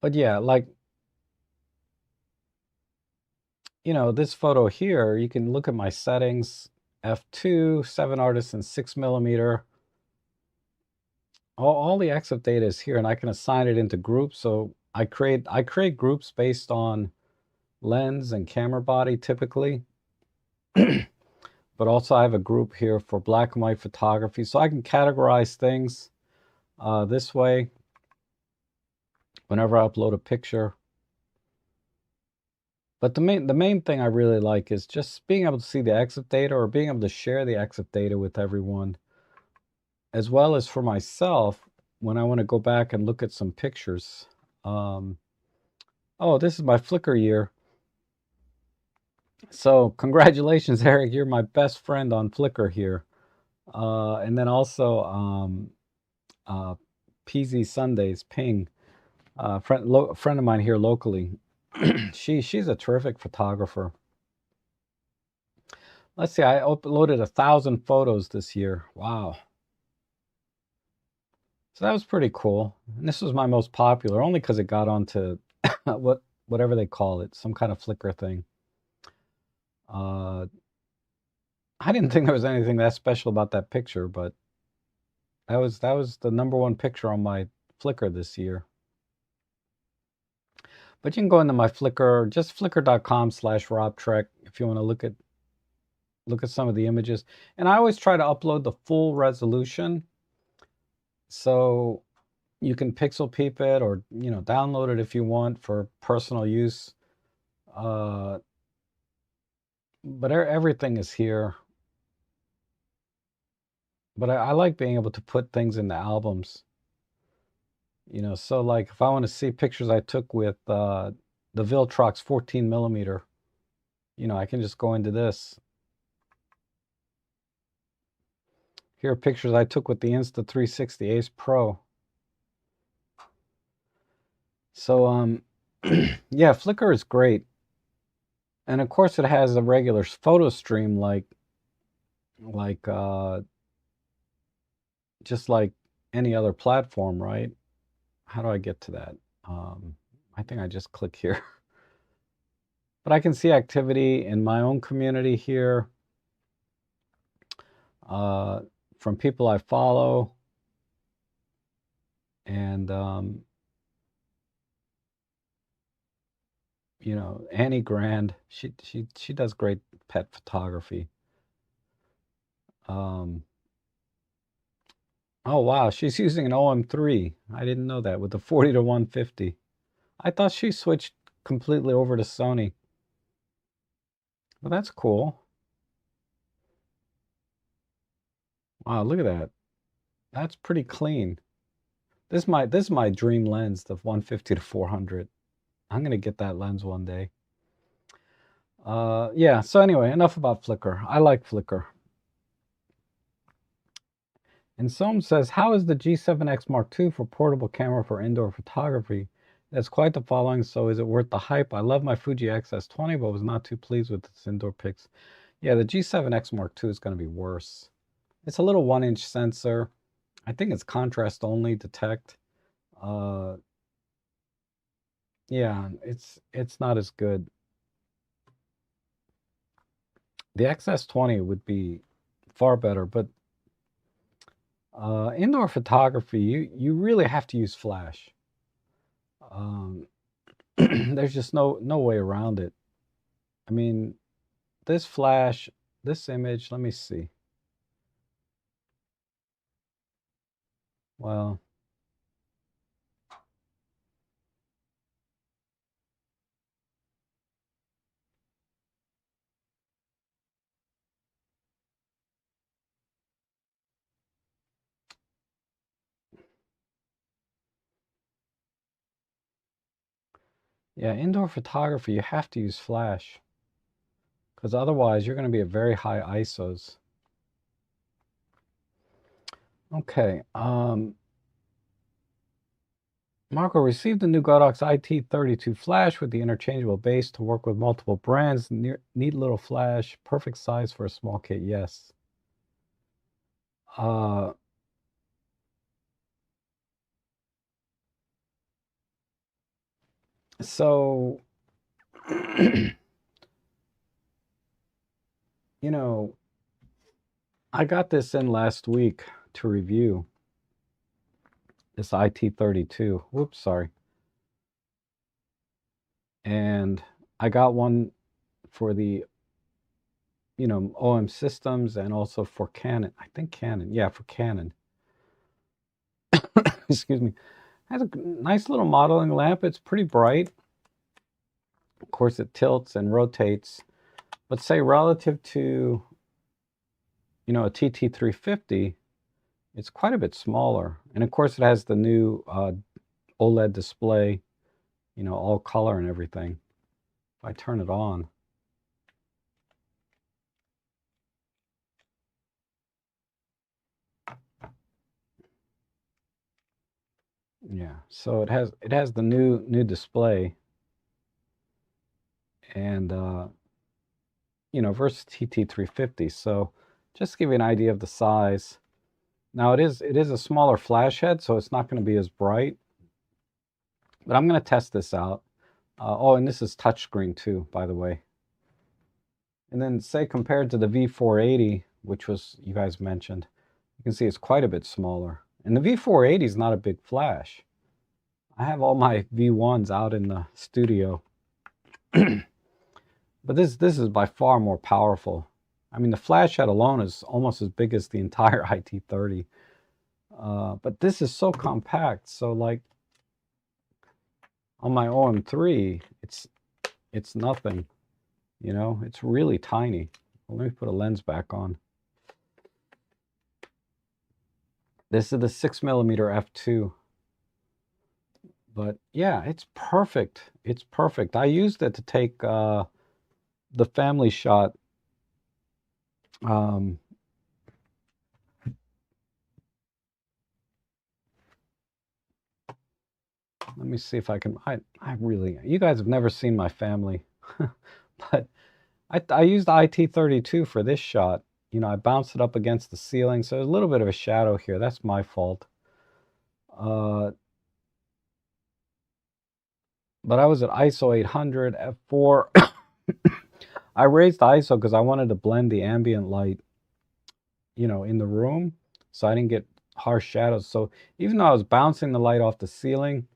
but yeah, like this photo here, you can look at my settings, f2, 7 artists and 6mm. All the EXIF data is here, and I can assign it into groups. So I create groups based on lens and camera body typically. But also I have a group here for black and white photography, so I can categorize things this way whenever I upload a picture. But the main thing I really like is just being able to see the EXIF data or being able to share the EXIF data with everyone, as well as for myself when I want to go back and look at some pictures. Oh, this is my Flickr year. So congratulations, Eric. You're my best friend on Flickr here. And then also PZ Sundays, Ping, friend of mine here locally. She's a terrific photographer. Let's see, I uploaded 1,000 photos this year. Wow. So that was pretty cool. And this was my most popular, only because it got onto whatever they call it, some kind of Flickr thing. Uh, I didn't think there was anything that special about that picture, but that was the number one picture on my Flickr this year. But you can go into my Flickr, just flickr.com/RobTrek if you want to look at some of the images. And I always try to upload the full resolution, so you can pixel peep it or download it if you want for personal use. But everything is here. But I like being able to put things in the albums. So like if I want to see pictures I took with the Viltrox 14mm, I can just go into this. Here are pictures I took with the Insta360 Ace Pro. So yeah, Flickr is great. And of course it has a regular photo stream like just like any other platform, right? How do I get to that? Um, I think I just click here. But I can see activity in my own community here uh, from people I follow. And, you know, Annie Grand, she does great pet photography. Um, oh, wow, she's using an OM3. I didn't know that with the 40 to 150. I thought she switched completely over to Sony. Well, that's cool. Wow, look at that. That's pretty clean. This is my dream lens, the 150 to 400. I'm gonna get that lens one day. Yeah. So anyway, enough about Flickr. I like Flickr. And Soam says, how is the G7X Mark II for portable camera for indoor photography? That's quite the following. So is it worth the hype? I love my Fuji XS20, but was not too pleased with its indoor pics. Yeah, the G7X Mark II is going to be worse. It's a little 1-inch sensor. I think it's contrast only detect. Uh, yeah, it's not as good. The XS20 would be far better, but indoor photography, you really have to use flash. Um, there's just no way around it. I mean, this flash, this image, let me see. Well, yeah, indoor photography, you have to use flash because otherwise you're going to be at very high ISOs. Okay, Marco received the new Godox IT32 flash with the interchangeable base to work with multiple brands. Neat little flash, perfect size for a small kit. Yes. Uh, so, you know, I got this in last week to review this IT32. Whoops, sorry. And I got one for the, OM systems and also for Canon. I think Canon. Yeah, for Canon. Excuse me. Has a nice little modeling lamp. It's pretty bright. Of course, it tilts and rotates. But say relative to, a TT350, it's quite a bit smaller. And of course, it has the new OLED display, all color and everything. If I turn it on, yeah. So it has the new display, and versus TT350. So just to give you an idea of the size. Now it is a smaller flash head, so it's not going to be as bright. But I'm going to test this out. Oh, and this is touchscreen too, by the way. And then say compared to the V480, which was you guys mentioned, you can see it's quite a bit smaller. And the V480 is not a big flash. I have all my V1s out in the studio. But this is by far more powerful. I mean, the flash head alone is almost as big as the entire IT30. But this is so compact. So like on my OM3, it's nothing. It's really tiny. Well, let me put a lens back on. This is the 6mm f2. But yeah, it's perfect. It's perfect. I used it to take the family shot. Um, let me see if I can. I really. You guys have never seen my family, but I used IT32 for this shot. I bounced it up against the ceiling, so there's a little bit of a shadow here. That's my fault. But I was at ISO 800 f4. I raised the ISO because I wanted to blend the ambient light, in the room, so I didn't get harsh shadows. So even though I was bouncing the light off the ceiling,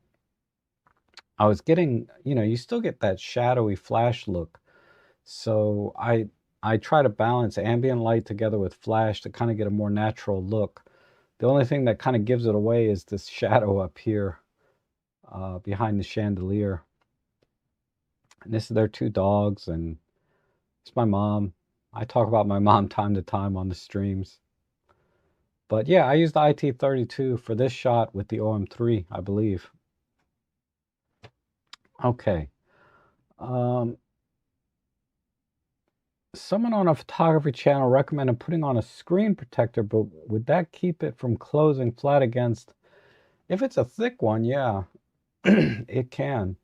I was getting, you still get that shadowy flash look. So I try to balance ambient light together with flash to kind of get a more natural look. The only thing that kind of gives it away is this shadow up here behind the chandelier. And this is their two dogs, and it's my mom. I talk about my mom time to time on the streams. But yeah, I used the IT32 for this shot with the OM3, I believe. Okay. Someone on a photography channel recommended putting on a screen protector, but would that keep it from closing flat against? If it's a thick one, yeah, it can.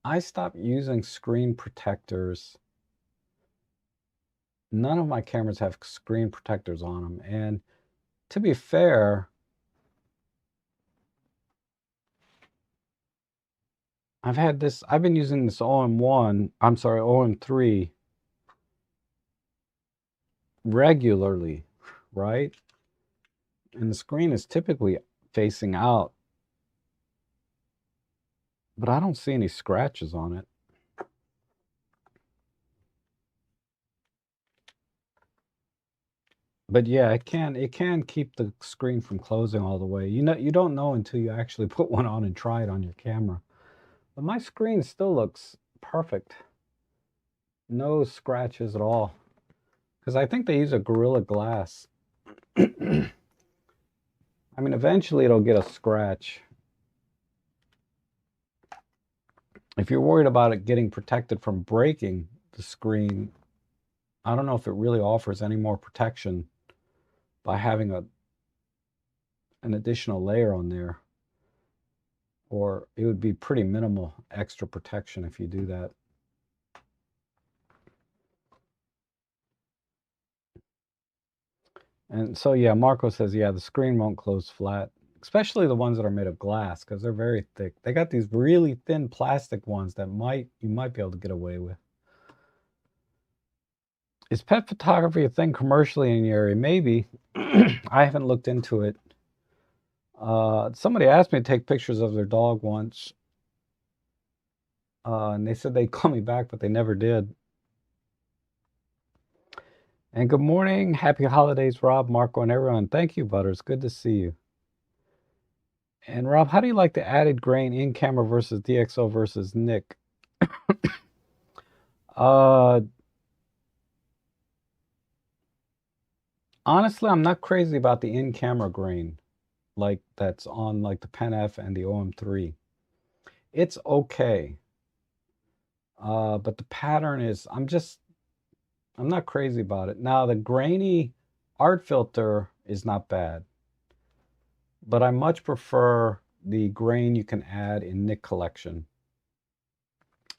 I stopped using screen protectors. None of my cameras have screen protectors on them, and to be fair, I've been using this OM3 regularly, right? And the screen is typically facing out, but I don't see any scratches on it. But yeah, it can keep the screen from closing all the way. You don't know until you actually put one on and try it on your camera. But my screen still looks perfect. No scratches at all. Because I think they use a Gorilla Glass. I mean, eventually it'll get a scratch. If you're worried about it getting protected from breaking the screen, I don't know if it really offers any more protection by having an additional layer on there. Or it would be pretty minimal extra protection if you do that. And so, yeah, Marco says, yeah, the screen won't close flat, especially the ones that are made of glass because they're very thick. They got these really thin plastic ones that you might be able to get away with. Is pet photography a thing commercially in your area? Maybe. I haven't looked into it. Somebody asked me to take pictures of their dog once. And they said they'd call me back, but they never did. And good morning. Happy holidays, Rob, Marco, and everyone. Thank you, Butters. Good to see you. And Rob, how do you like the added grain in camera versus DxO versus Nick? Honestly, I'm not crazy about the in-camera grain, like that's on like the Pen F and the OM3. It's okay. But the pattern is, I'm not crazy about it. Now, the grainy art filter is not bad, but I much prefer the grain you can add in Nick Collection.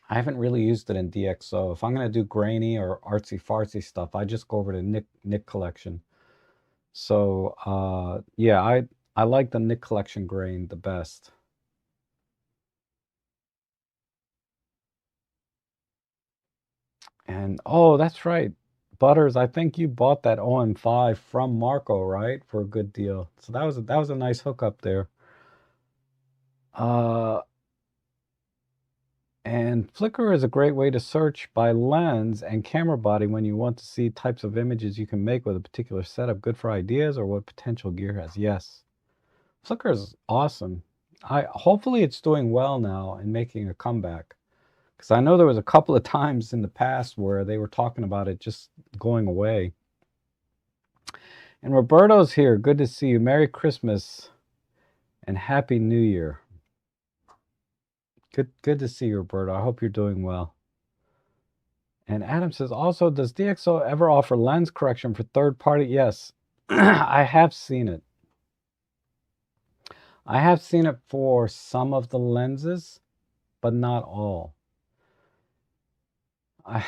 I haven't really used it in DxO. If I'm going to do grainy or artsy-fartsy stuff, I just go over to Nick Collection. So, yeah, I like the Nick Collection grain the best. And oh, that's right. Butters, I think you bought that OM5 from Marco, right? For a good deal. So that was a nice hookup there. And Flickr is a great way to search by lens and camera body when you want to see types of images you can make with a particular setup. Good for ideas or what potential gear has. Yes. Flickr is awesome. Hopefully it's doing well now and making a comeback. Because I know there was a couple of times in the past where they were talking about it just going away. And Roberto's here. Good to see you. Merry Christmas and Happy New Year. Good to see you, Roberto. I hope you're doing well. And Adam says, also, does DxO ever offer lens correction for third party? Yes, I have seen it. I have seen it for some of the lenses, but not all. I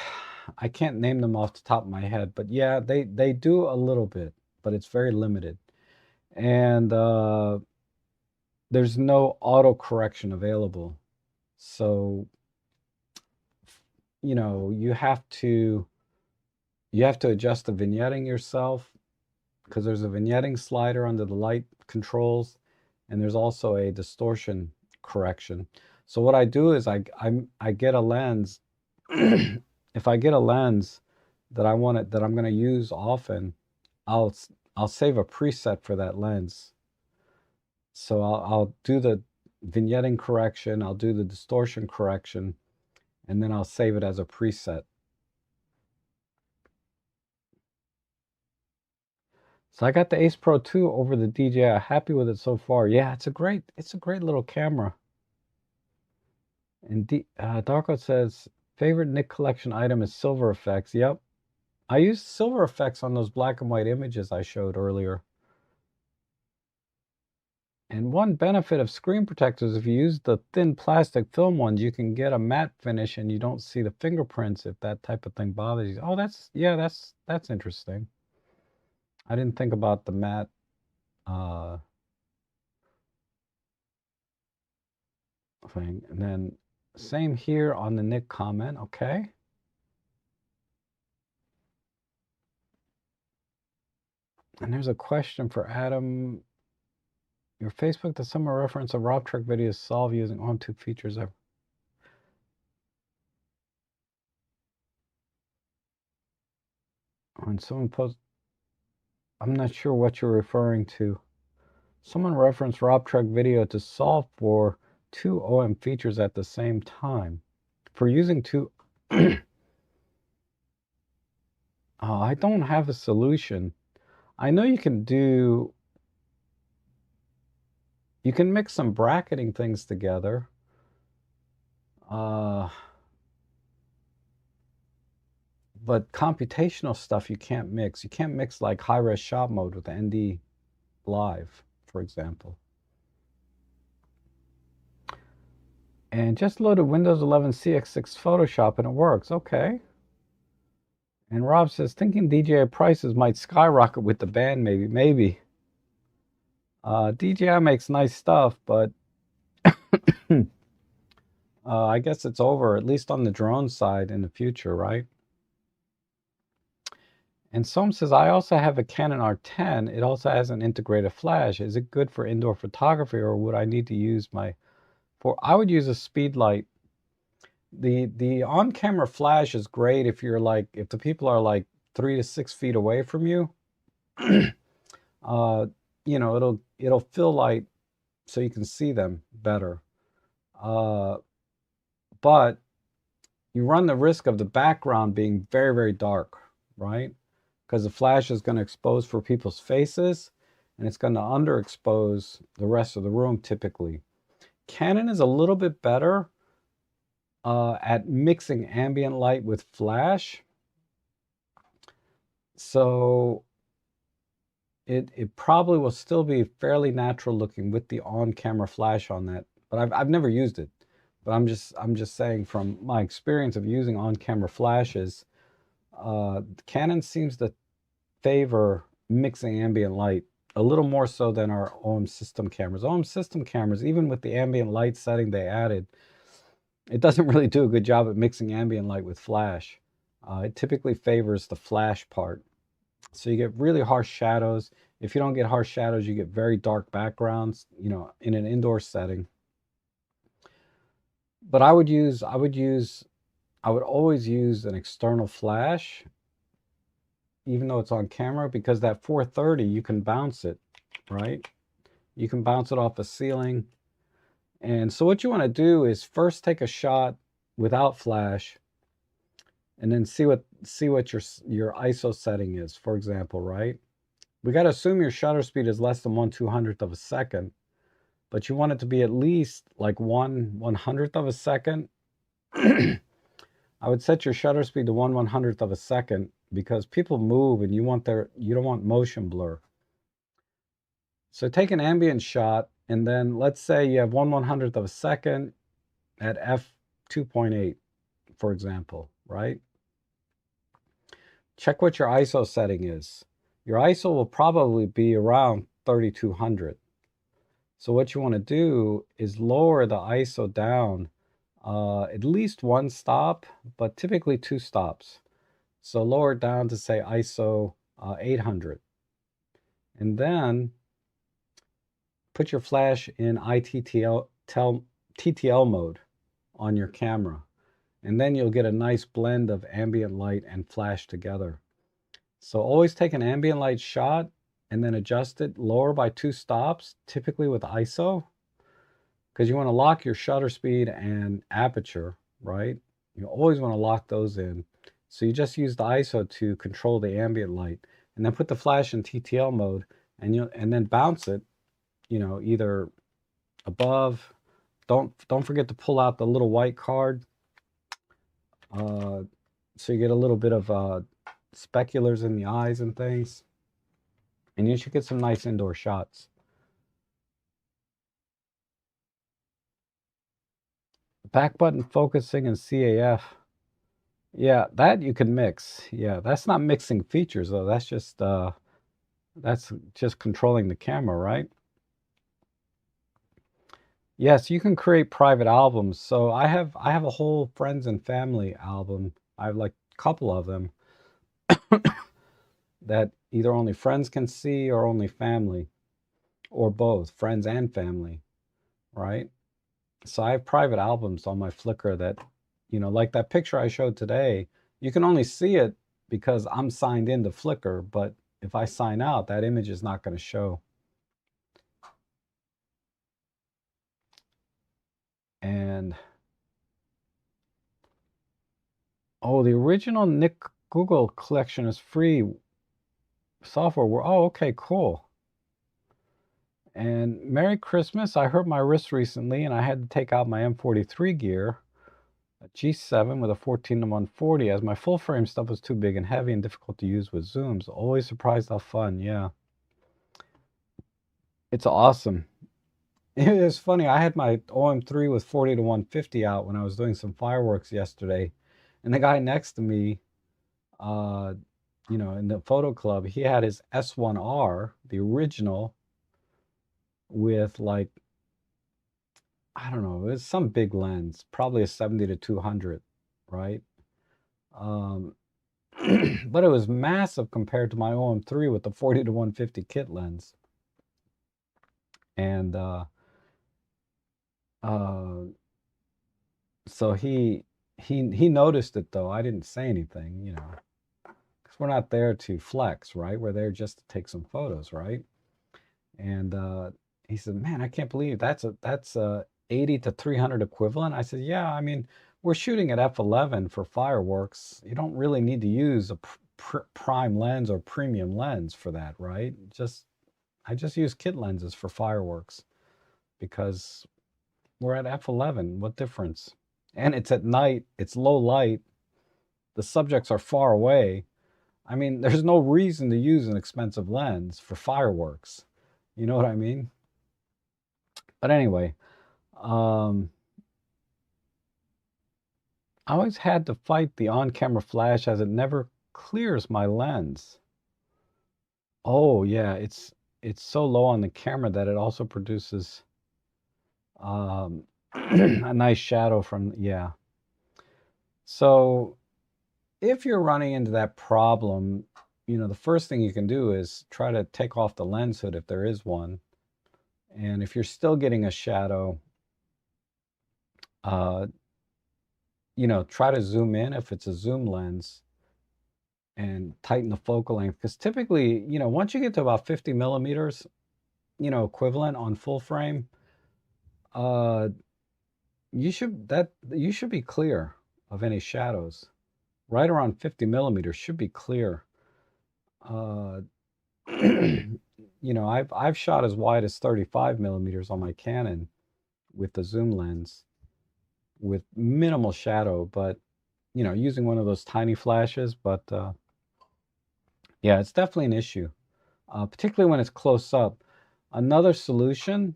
I can't name them off the top of my head, but yeah, they do a little bit, but it's very limited. And there's no auto correction available. So, you know, you have to adjust the vignetting yourself because there's a vignetting slider under the light controls, and there's also a distortion correction. So what I do is I get a lens. If I get a lens that that I'm going to use often, I'll I'll save a preset for that lens. So I'll do the vignetting correction, I'll do the distortion correction, and then I'll save it as a preset. So I got the Ace Pro 2 over the DJI. Happy with it so far. Yeah, it's a great little camera. And Darko says favorite Nick collection item is silver effects. Yep, I used silver effects on those black and white images I showed earlier. And one benefit of screen protectors, if you use the thin plastic film ones, you can get a matte finish and you don't see the fingerprints if that type of thing bothers you. Oh, that's interesting. I didn't think about the matte thing. And then same here on the Nick comment, okay? And there's a question for Adam. Your Facebook the summer reference of Rob Trek videos solved using on-tube features ever. When someone posts, I'm not sure what you're referring to. Someone referenced Rob Trek video to solve for two OM features at the same time. For using two, I don't have a solution. I know you can mix some bracketing things together. But computational stuff you can't mix. You can't mix like high-res shot mode with ND Live, for example. And just loaded Windows 11 CX6 Photoshop and it works. Okay. And Rob says, thinking DJI prices might skyrocket with the ban, maybe. Maybe. DJI makes nice stuff, but I guess it's over, at least on the drone side in the future, right? And Som says, I also have a Canon R10. It also has an integrated flash. Is it good for indoor photography, or would I need to use I would use a speed light. The on-camera flash is great if the people are like 3 to 6 feet away from you. You know, it'll fill light so you can see them better. But you run the risk of the background being very, very dark, right? Because the flash is going to expose for people's faces and it's going to underexpose the rest of the room typically. Canon is a little bit better at mixing ambient light with flash. So it probably will still be fairly natural looking with the on-camera flash on that. But I've never used it. But I'm just saying from my experience of using on-camera flashes, Canon seems to favor mixing ambient light a little more so than our OM system cameras. OM system cameras, even with the ambient light setting they added, it doesn't really do a good job at mixing ambient light with flash. It typically favors the flash part. So you get really harsh shadows. If you don't get harsh shadows, you get very dark backgrounds, you know, in an indoor setting. But I would always use an external flash, even though it's on camera, because that 430, you can bounce it, right? You can bounce it off the ceiling. And so what you want to do is first take a shot without flash and then see what your ISO setting is, for example, right? We got to assume your shutter speed is less than 1/200th of a second, but you want it to be at least like 1/100th of a second. I would set your shutter speed to 1/100th of a second because people move and you don't want motion blur. So take an ambient shot And then let's say you have 1/100th of a second at f2.8, for example, right? Check what your ISO setting is. Your ISO will probably be around 3200. So what you want to do is lower the ISO down at least one stop, but typically two stops. So lower it down to say ISO 800. And then put your flash in TTL mode on your camera. And then you'll get a nice blend of ambient light and flash together. So always take an ambient light shot and then adjust it lower by two stops, typically with ISO, because you want to lock your shutter speed and aperture, right? You always want to lock those in. So you just use the ISO to control the ambient light, and then put the flash in TTL mode, and then bounce it, either above. Don't forget to pull out the little white card, so you get a little bit of speculars in the eyes and things, and you should get some nice indoor shots. Back button focusing and CAF. Yeah, that you can mix. Yeah, that's not mixing features though. That's just controlling the camera, right? Yes, you can create private albums. So I have a whole friends and family album. I have like a couple of them that either only friends can see or only family, or both, friends and family, right? So I have private albums on my Flickr that, like that picture I showed today, you can only see it because I'm signed into Flickr, but if I sign out, that image is not going to show. And oh, the original Nick Google collection is free software. Oh, okay, cool. And Merry Christmas. I hurt my wrist recently and I had to take out my M43 gear, a G7 with a 14-to-140, as my full frame stuff was too big and heavy and difficult to use with zooms. Always surprised how fun. Yeah. It's awesome. It's funny. I had my OM3 with 40-to-150 out when I was doing some fireworks yesterday. And the guy next to me, uh, in the photo club, he had his S1R, the original, with like, I don't know, it was some big lens, probably a 70-to-200, right? Um, but it was massive compared to my OM3 with the 40-to-150 kit lens. And uh, so he noticed it though. I didn't say anything, because we're not there to flex, right? We're there just to take some photos, right? And he said, "Man, I can't believe that's a 80 to 300 equivalent." I said, "Yeah, I mean, we're shooting at f11 for fireworks. You don't really need to use a prime lens or premium lens for that, right? I just use kit lenses for fireworks because we're at f11. What difference? And it's at night. It's low light. The subjects are far away. I mean, there's no reason to use an expensive lens for fireworks. You know what I mean?" But anyway, um, I always had to fight the on-camera flash as it never clears my lens. Oh yeah, it's so low on the camera that it also produces a nice shadow from, yeah. So if you're running into that problem, the first thing you can do is try to take off the lens hood if there is one. And if you're still getting a shadow, uh, try to zoom in if it's a zoom lens and tighten the focal length. Because typically, once you get to about 50 millimeters, equivalent on full frame, uh, you should be clear of any shadows. Right around 50 millimeters should be clear. Uh, I've shot as wide as 35 millimeters on my Canon with the zoom lens with minimal shadow, but using one of those tiny flashes. But yeah, it's definitely an issue, particularly when it's close up. Another solution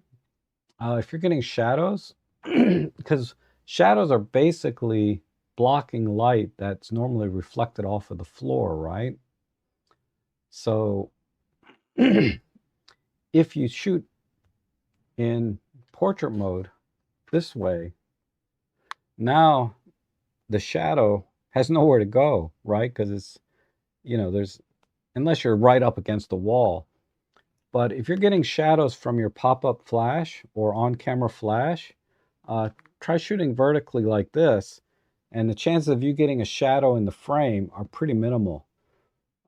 if you're getting shadows, because shadows are basically blocking light that's normally reflected off of the floor, right? So if you shoot in portrait mode this way, now the shadow has nowhere to go, right? Because it's, there's, unless you're right up against the wall. But if you're getting shadows from your pop-up flash or on-camera flash, try shooting vertically like this, and the chances of you getting a shadow in the frame are pretty minimal.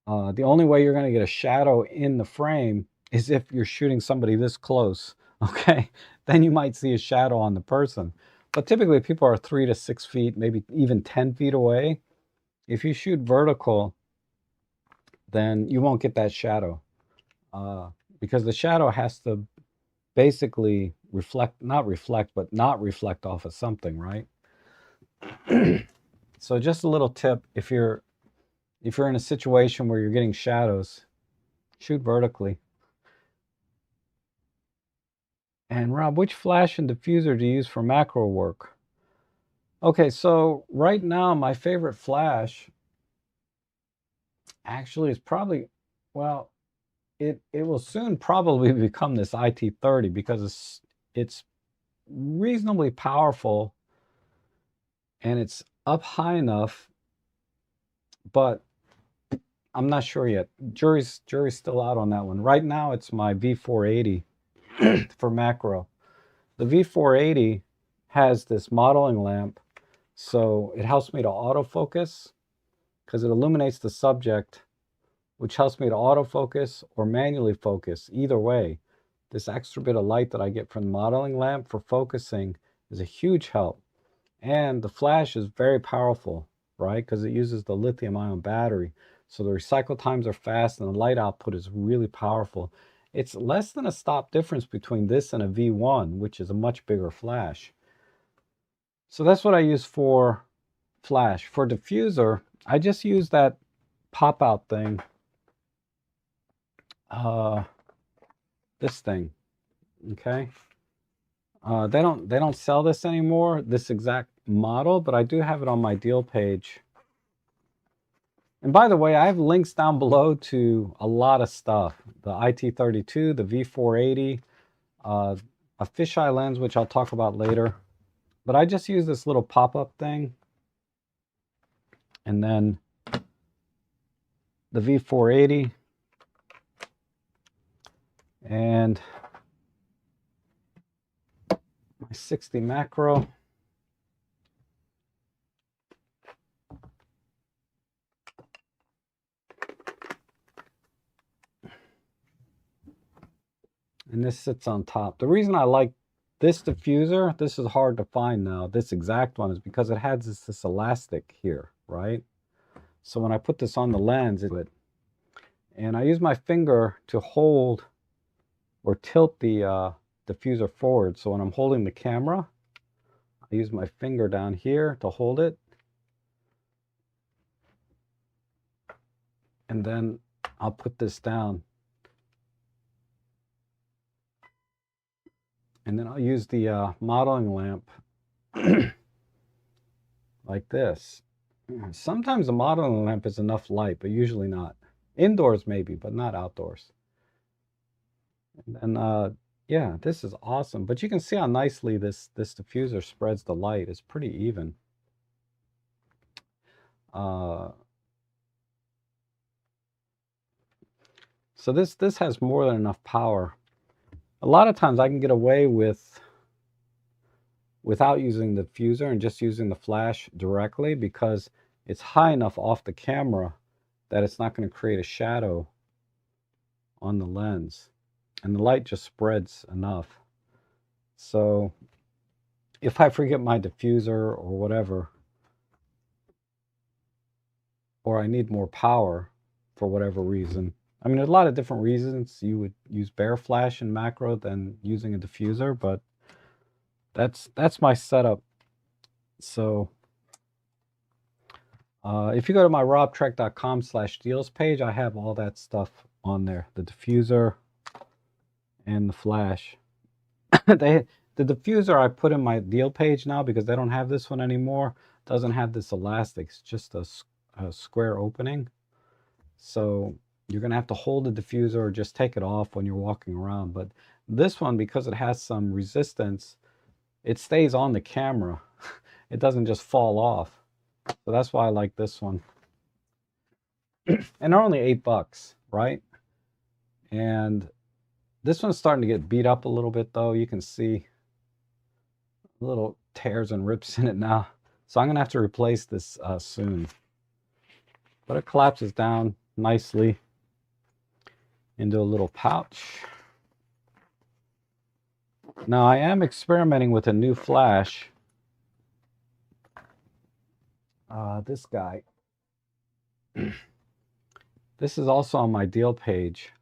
The only way you're going to get a shadow in the frame is if you're shooting somebody this close, okay? Then you might see a shadow on the person. But typically people are 3 to 6 feet, maybe even 10 feet away. If you shoot vertical, then you won't get that shadow, because the shadow has to basically not reflect off of something, right? So just a little tip, if you're in a situation where you're getting shadows, shoot vertically. And Rob, which flash and diffuser do you use for macro work? Okay, so right now my favorite flash actually is probably, well, it will soon probably become this IT30 because it's reasonably powerful and it's up high enough, but I'm not sure yet. Jury's still out on that one. Right now it's my V480 for macro. The V480 has this modeling lamp, so it helps me to autofocus because it illuminates the subject, which helps me to autofocus or manually focus. Either way, this extra bit of light that I get from the modeling lamp for focusing is a huge help. And the flash is very powerful, right? Because it uses the lithium-ion battery. So the recycle times are fast and the light output is really powerful. It's less than a stop difference between this and a V1, which is a much bigger flash. So that's what I use for flash. For diffuser, I just use that pop-out thing. This thing, okay? They don't sell this anymore, this exact model, but I do have it on my deal page. And by the way, I have links down below to a lot of stuff. The IT32, the V480, a fisheye lens, which I'll talk about later. But I just use this little pop-up thing. And then the V480. And my 60 macro. And this sits on top. The reason I like this diffuser, this is hard to find now, this exact one, is because it has this elastic here, right? So when I put this on the lens, and I use my finger to hold or tilt the diffuser forward. So when I'm holding the camera, I use my finger down here to hold it. And then I'll put this down. And then I'll use the modeling lamp like this. Sometimes the modeling lamp is enough light, but usually not. Indoors maybe, but not outdoors. And then, yeah, this is awesome. But you can see how nicely this diffuser spreads the light. It's pretty even. So this has more than enough power. A lot of times I can get away without using the diffuser and just using the flash directly because it's high enough off the camera that it's not going to create a shadow on the lens. And the light just spreads enough. So if I forget my diffuser or whatever, or I need more power for whatever reason, I mean, there's a lot of different reasons you would use bare flash in macro than using a diffuser, but that's my setup. So if you go to my robtrek.com/deals page, I have all that stuff on there, the diffuser and the flash. the diffuser I put in my deal page now, because they don't have this one anymore, doesn't have this elastic. It's just a square opening. So you're going to have to hold the diffuser or just take it off when you're walking around. But this one, because it has some resistance, it stays on the camera. It doesn't just fall off. So that's why I like this one. And they're only $8, right? And this one's starting to get beat up a little bit, though. You can see little tears and rips in it now. So I'm going to have to replace this soon. But it collapses down nicely into a little pouch. Now I am experimenting with a new flash. This guy. This is also on my deal page.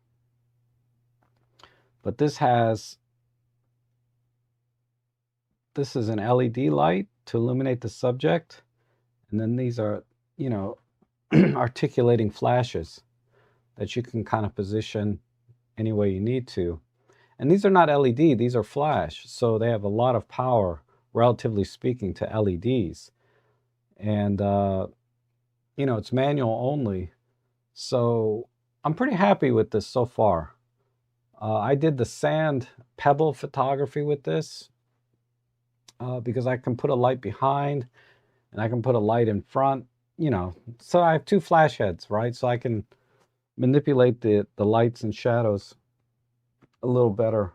But this is an LED light to illuminate the subject. And then these are, you know, articulating flashes that you can kind of position any way you need to. And these are not LED, these are flash. So they have a lot of power, relatively speaking, to LEDs. And, you know, it's manual only. So I'm pretty happy with this so far. I did the sand pebble photography with this because I can put a light behind and I can put a light in front, you know. So I have two flash heads, right? So I can manipulate the lights and shadows a little better,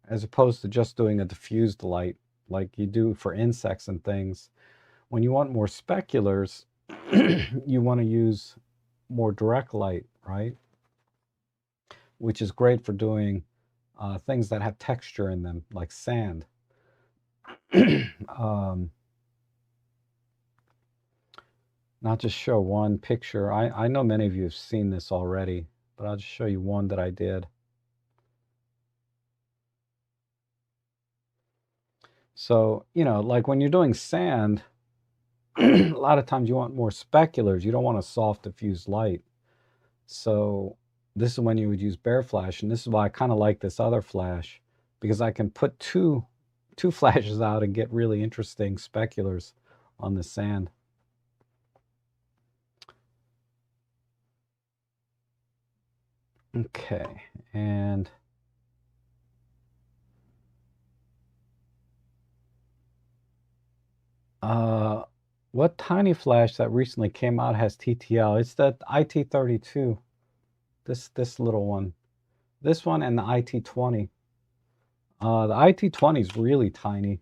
as opposed to just doing a diffused light like you do for insects and things. When you want more speculars, you want to use more direct light, right? Which is great for doing things that have texture in them, like sand. Not just show one picture. I know many of you have seen this already, but I'll just show you one that I did. So, you know, like when you're doing sand, a lot of times you want more speculars. You don't want a soft diffused light. So this is when you would use bare flash, and this is why I kind of like this other flash, because I can put two flashes out and get really interesting speculars on the sand. Okay, and what tiny flash that recently came out has TTL? It's the IT32. This little one. This one and the IT20. The IT20 is really tiny.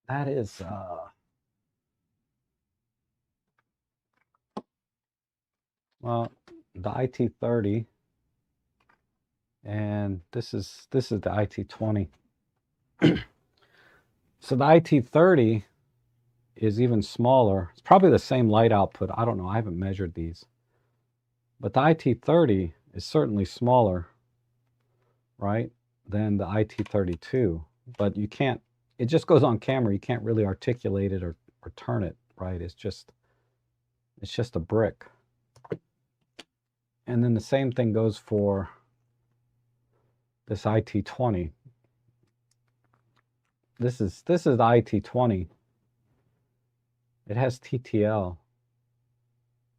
That is well, the IT30, and this is the IT20. So the IT30 is even smaller. It's probably the same light output. I don't know. I haven't measured these. But the IT30 is certainly smaller, right, than the IT32. But you can't, it just goes on camera. You can't really articulate it or turn it, right? It's just a brick. And then the same thing goes for this IT20. This is the IT20. It has TTL,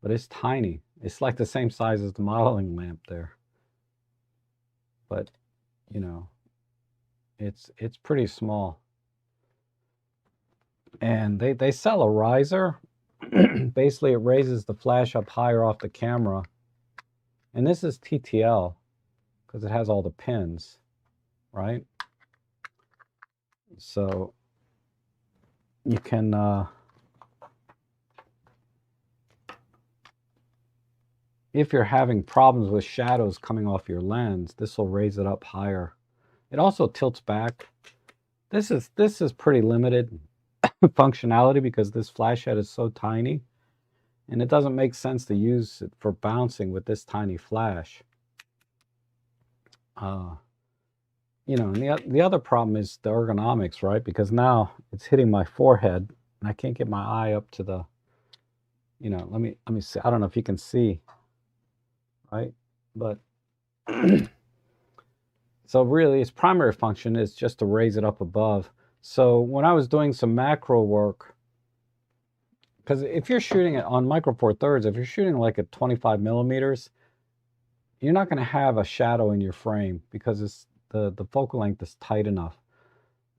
but it's tiny. It's like the same size as the modeling lamp there. But, you know, it's pretty small. And they sell a riser. Basically, it raises the flash up higher off the camera. And this is TTL because it has all the pins, right? So you can if you're having problems with shadows coming off your lens, this will raise it up higher. It also tilts back. This is pretty limited functionality because this flash head is so tiny, and it doesn't make sense to use it for bouncing with this tiny flash. You know, and the other problem is the ergonomics, right? Because now it's hitting my forehead, and I can't get my eye up to the, you know, let me see. I don't know if you can see, right? But So really its primary function is just to raise it up above. So when I was doing some macro work, because if you're shooting it on micro four thirds, if you're shooting like at 25 millimeters, you're not going to have a shadow in your frame because the focal length is tight enough.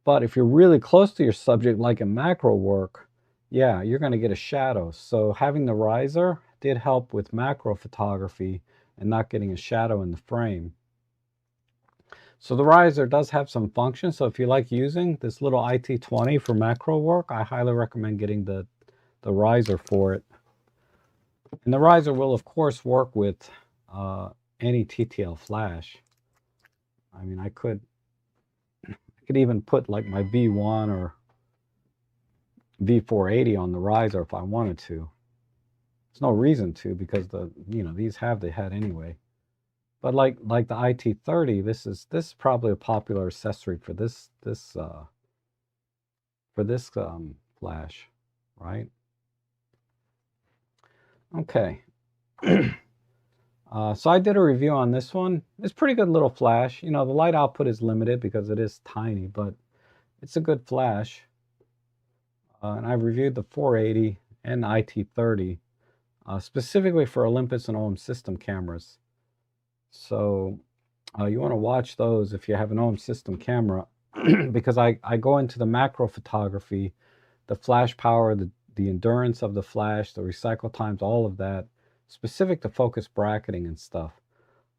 But if you're really close to your subject, like in macro work, yeah, you're going to get a shadow. So having the riser did help with macro photography and not getting a shadow in the frame. So the riser does have some function. So if you like using this little IT20 for macro work, I highly recommend getting the riser for it. And the riser will, of course, work with any TTL flash. I mean, I could even put like my V1 or V480 on the riser if I wanted to. There's no reason to because these have the head anyway. But like the IT30, this is probably a popular accessory for this flash, right? Okay. So I did a review on this one. It's pretty good little flash. The light output is limited because it is tiny, but it's a good flash. And I've reviewed the 480 and the IT30 specifically for Olympus and OM system cameras. So you want to watch those if you have an OM system camera because I go into the macro photography, the flash power, the endurance of the flash, the recycle times, all of that, specific to focus bracketing and stuff.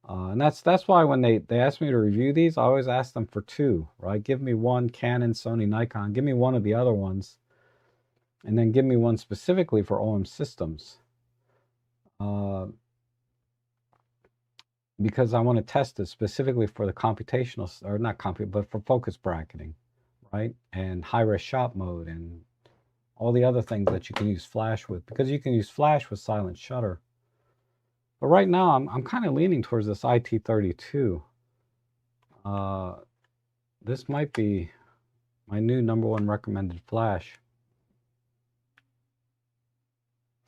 And that's why when they ask me to review these, I always ask them for two, right? Give me one Canon, Sony, Nikon. Give me one of the other ones. And then give me one specifically for OM systems. Because I want to test it specifically for the computational, or not compute, but for focus bracketing, right? And high-res shot mode and all the other things that you can use flash with, because you can use flash with silent shutter. But right now, I'm kind of leaning towards this IT32. This might be my new #1 recommended flash.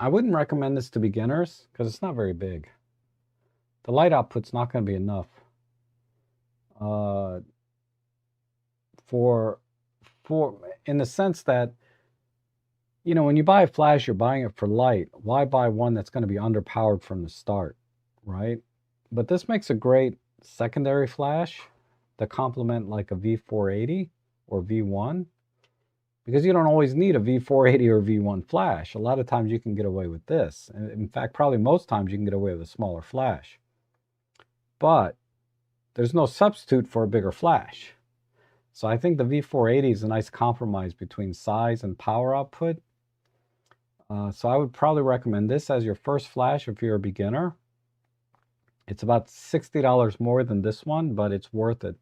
I wouldn't recommend this to beginners because it's not very big. The light output's not going to be enough for in the sense that, when you buy a flash, you're buying it for light. Why buy one that's going to be underpowered from the start, right? But this makes a great secondary flash to complement like a V480 or V1, because you don't always need a V480 or V1 flash. A lot of times you can get away with this. In fact, probably most times you can get away with a smaller flash. But there's no substitute for a bigger flash. So I think the V480 is a nice compromise between size and power output. So I would probably recommend this as your first flash if you're a beginner. It's about $60 more than this one, but it's worth it.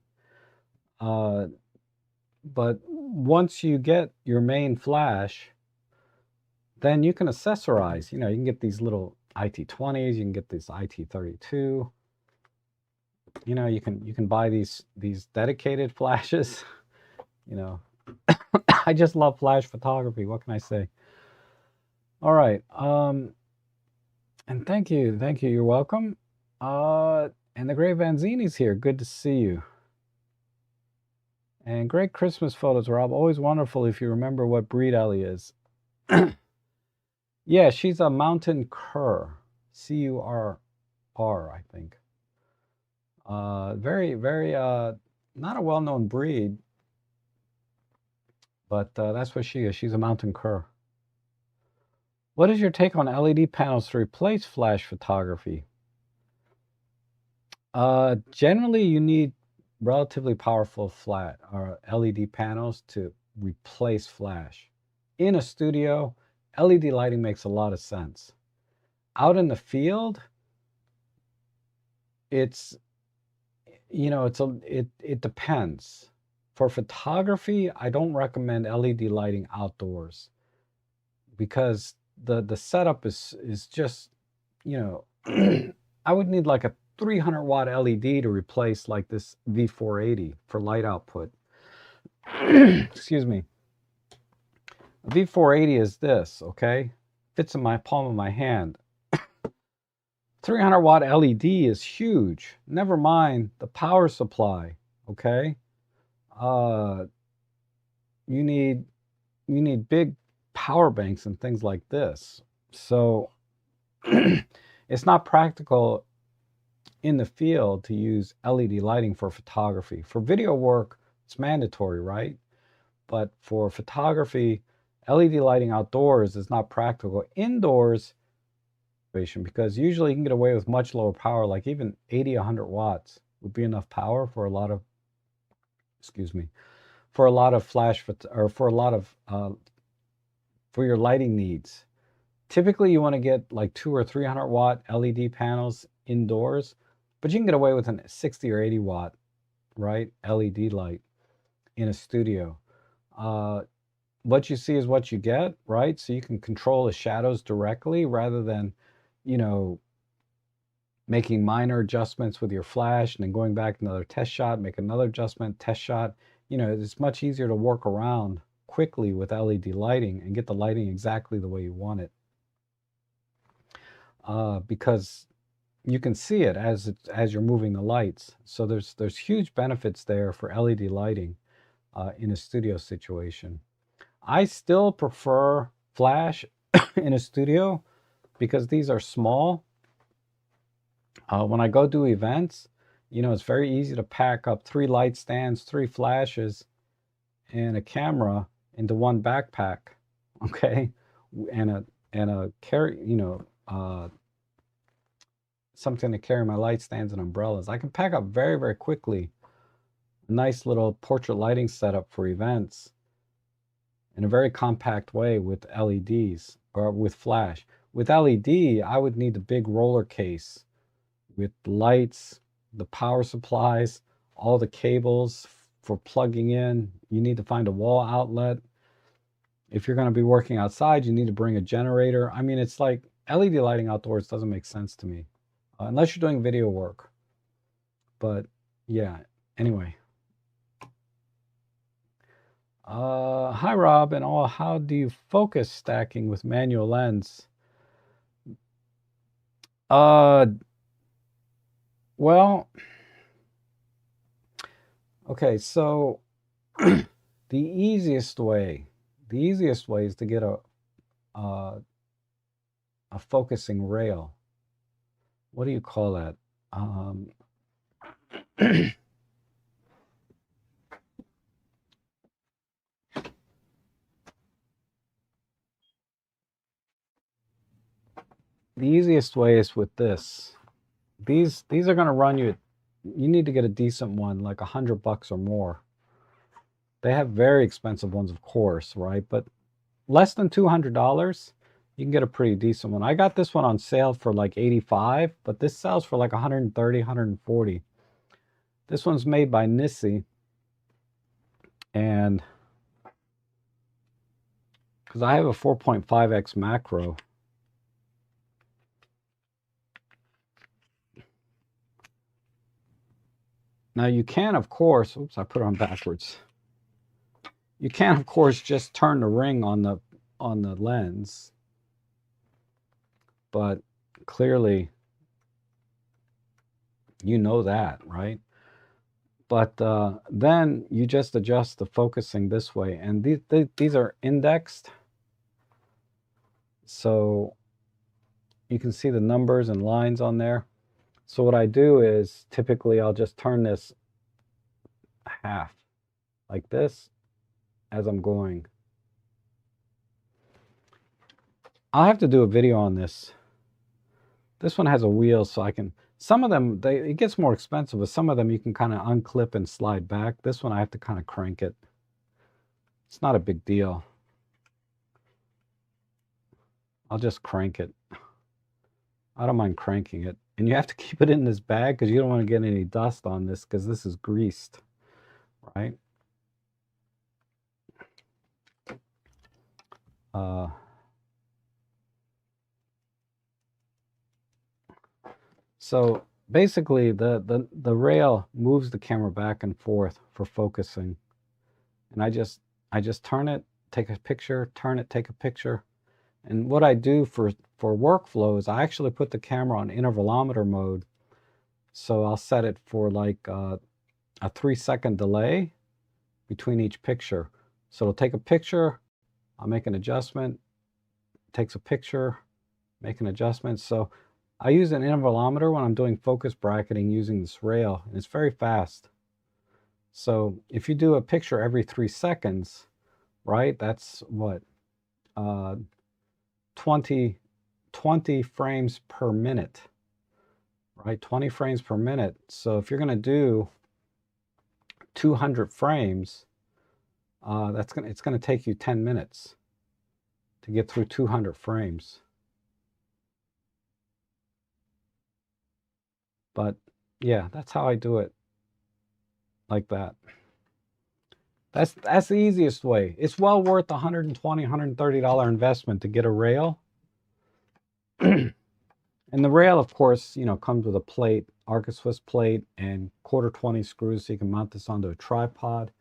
But once you get your main flash, then you can accessorize. You can get these little IT20s, you can get this IT32. You can buy these dedicated flashes. I just love flash photography. What can I say? All right. And thank you. You're welcome. And the great Vanzini's here. Good to see you. And great Christmas photos, Rob. Always wonderful if you remember what breed Ellie is. Yeah, she's a mountain cur. C-U-R-R, I think. Very, very, not a well-known breed, but that's what she is. She's a mountain cur. What is your take on LED panels to replace flash photography? Generally, you need relatively powerful flat or LED panels to replace flash. In a studio, LED lighting makes a lot of sense. Out in the field, it depends. For photography, I don't recommend LED lighting outdoors because the setup is just, I would need like a 300 watt LED to replace like this V480 for light output. Excuse me. A V480 is this, okay? Fits in my palm of my hand. 300 watt LED is huge. Never mind the power supply. okay? Uh, you need big power banks and things like this. So it's not practical in the field to use LED lighting for photography. For video work, it's mandatory, right? But for photography, LED lighting outdoors is not practical. Indoors, because usually you can get away with much lower power, like even 80, 100 watts would be enough power for a lot of, excuse me, for a lot of or for a lot of, for your lighting needs. Typically, you want to get like 200 or 300 watt LED panels indoors, but you can get away with a 60 or 80 watt, right, LED light in a studio. What you see is what you get, right? So you can control the shadows directly rather than, you know, making minor adjustments with your flash and then going back another test shot, make another adjustment, test shot. You know, it's much easier to work around quickly with LED lighting and get the lighting exactly the way you want it. Because you can see it as you're moving the lights. So there's huge benefits there for LED lighting in a studio situation. I still prefer flash in a studio because these are small. When I go do events, you know, it's very easy to pack up 3 light stands, 3 flashes, and a camera into one backpack, okay, and a carry, you know, something to carry my light stands and umbrellas. I can pack up very, very quickly a nice little portrait lighting setup for events in a very compact way with LEDs or with flash. With LED, I would need a big roller case with lights, the power supplies, all the cables for plugging in. You need to find a wall outlet. If you're going to be working outside, you need to bring a generator. I mean, it's like LED lighting outdoors doesn't make sense to me unless you're doing video work. But yeah, anyway. Hi, Rob and all. How do you focus stacking with manual lens? Uh, well, okay, so the easiest way is to get a focusing rail. What do you call that? The easiest way is with this. These are going to run you. You need to get a decent one, like $100 or more. They have very expensive ones, of course, right? But less than $200, you can get a pretty decent one. I got this one on sale for like 85, but this sells for like 130, 140. This one's made by Nissi, and because I have a 4.5x macro. Now you can, of course, oops, I put it on backwards. You can, of course, just turn the ring on the lens, but clearly you know that, right? But then you just adjust the focusing this way, and these are indexed, so you can see the numbers and lines on there. So what I do is typically I'll just turn this half like this as I'm going. I'll have to do a video on this. This one has a wheel, so I can, some of them, it gets more expensive, but some of them you can kind of unclip and slide back. This one I have to kind of crank it. It's not a big deal. I'll just crank it. I don't mind cranking it. And you have to keep it in this bag because you don't want to get any dust on this because this is greased, right? So basically the rail moves the camera back and forth for focusing. And I just turn it, take a picture, turn it, take a picture. And what I do for workflow is I actually put the camera on intervalometer mode. So I'll set it for like a 3-second delay between each picture. So it'll take a picture, I'll make an adjustment, takes a picture, make an adjustment. So I use an intervalometer when I'm doing focus bracketing using this rail, and it's very fast. So if you do a picture every 3 seconds, right, that's what, 20 frames per minute, right? 20 frames per minute. So if you're going to do 200 frames, it's going to take you 10 minutes to get through 200 frames. But yeah, that's how I do it, like that. That's the easiest way. It's well worth $120, $130 investment to get a rail. And the rail, of course, comes with a plate, Arca-Swiss plate, and 1/4 screws, so you can mount this onto a tripod.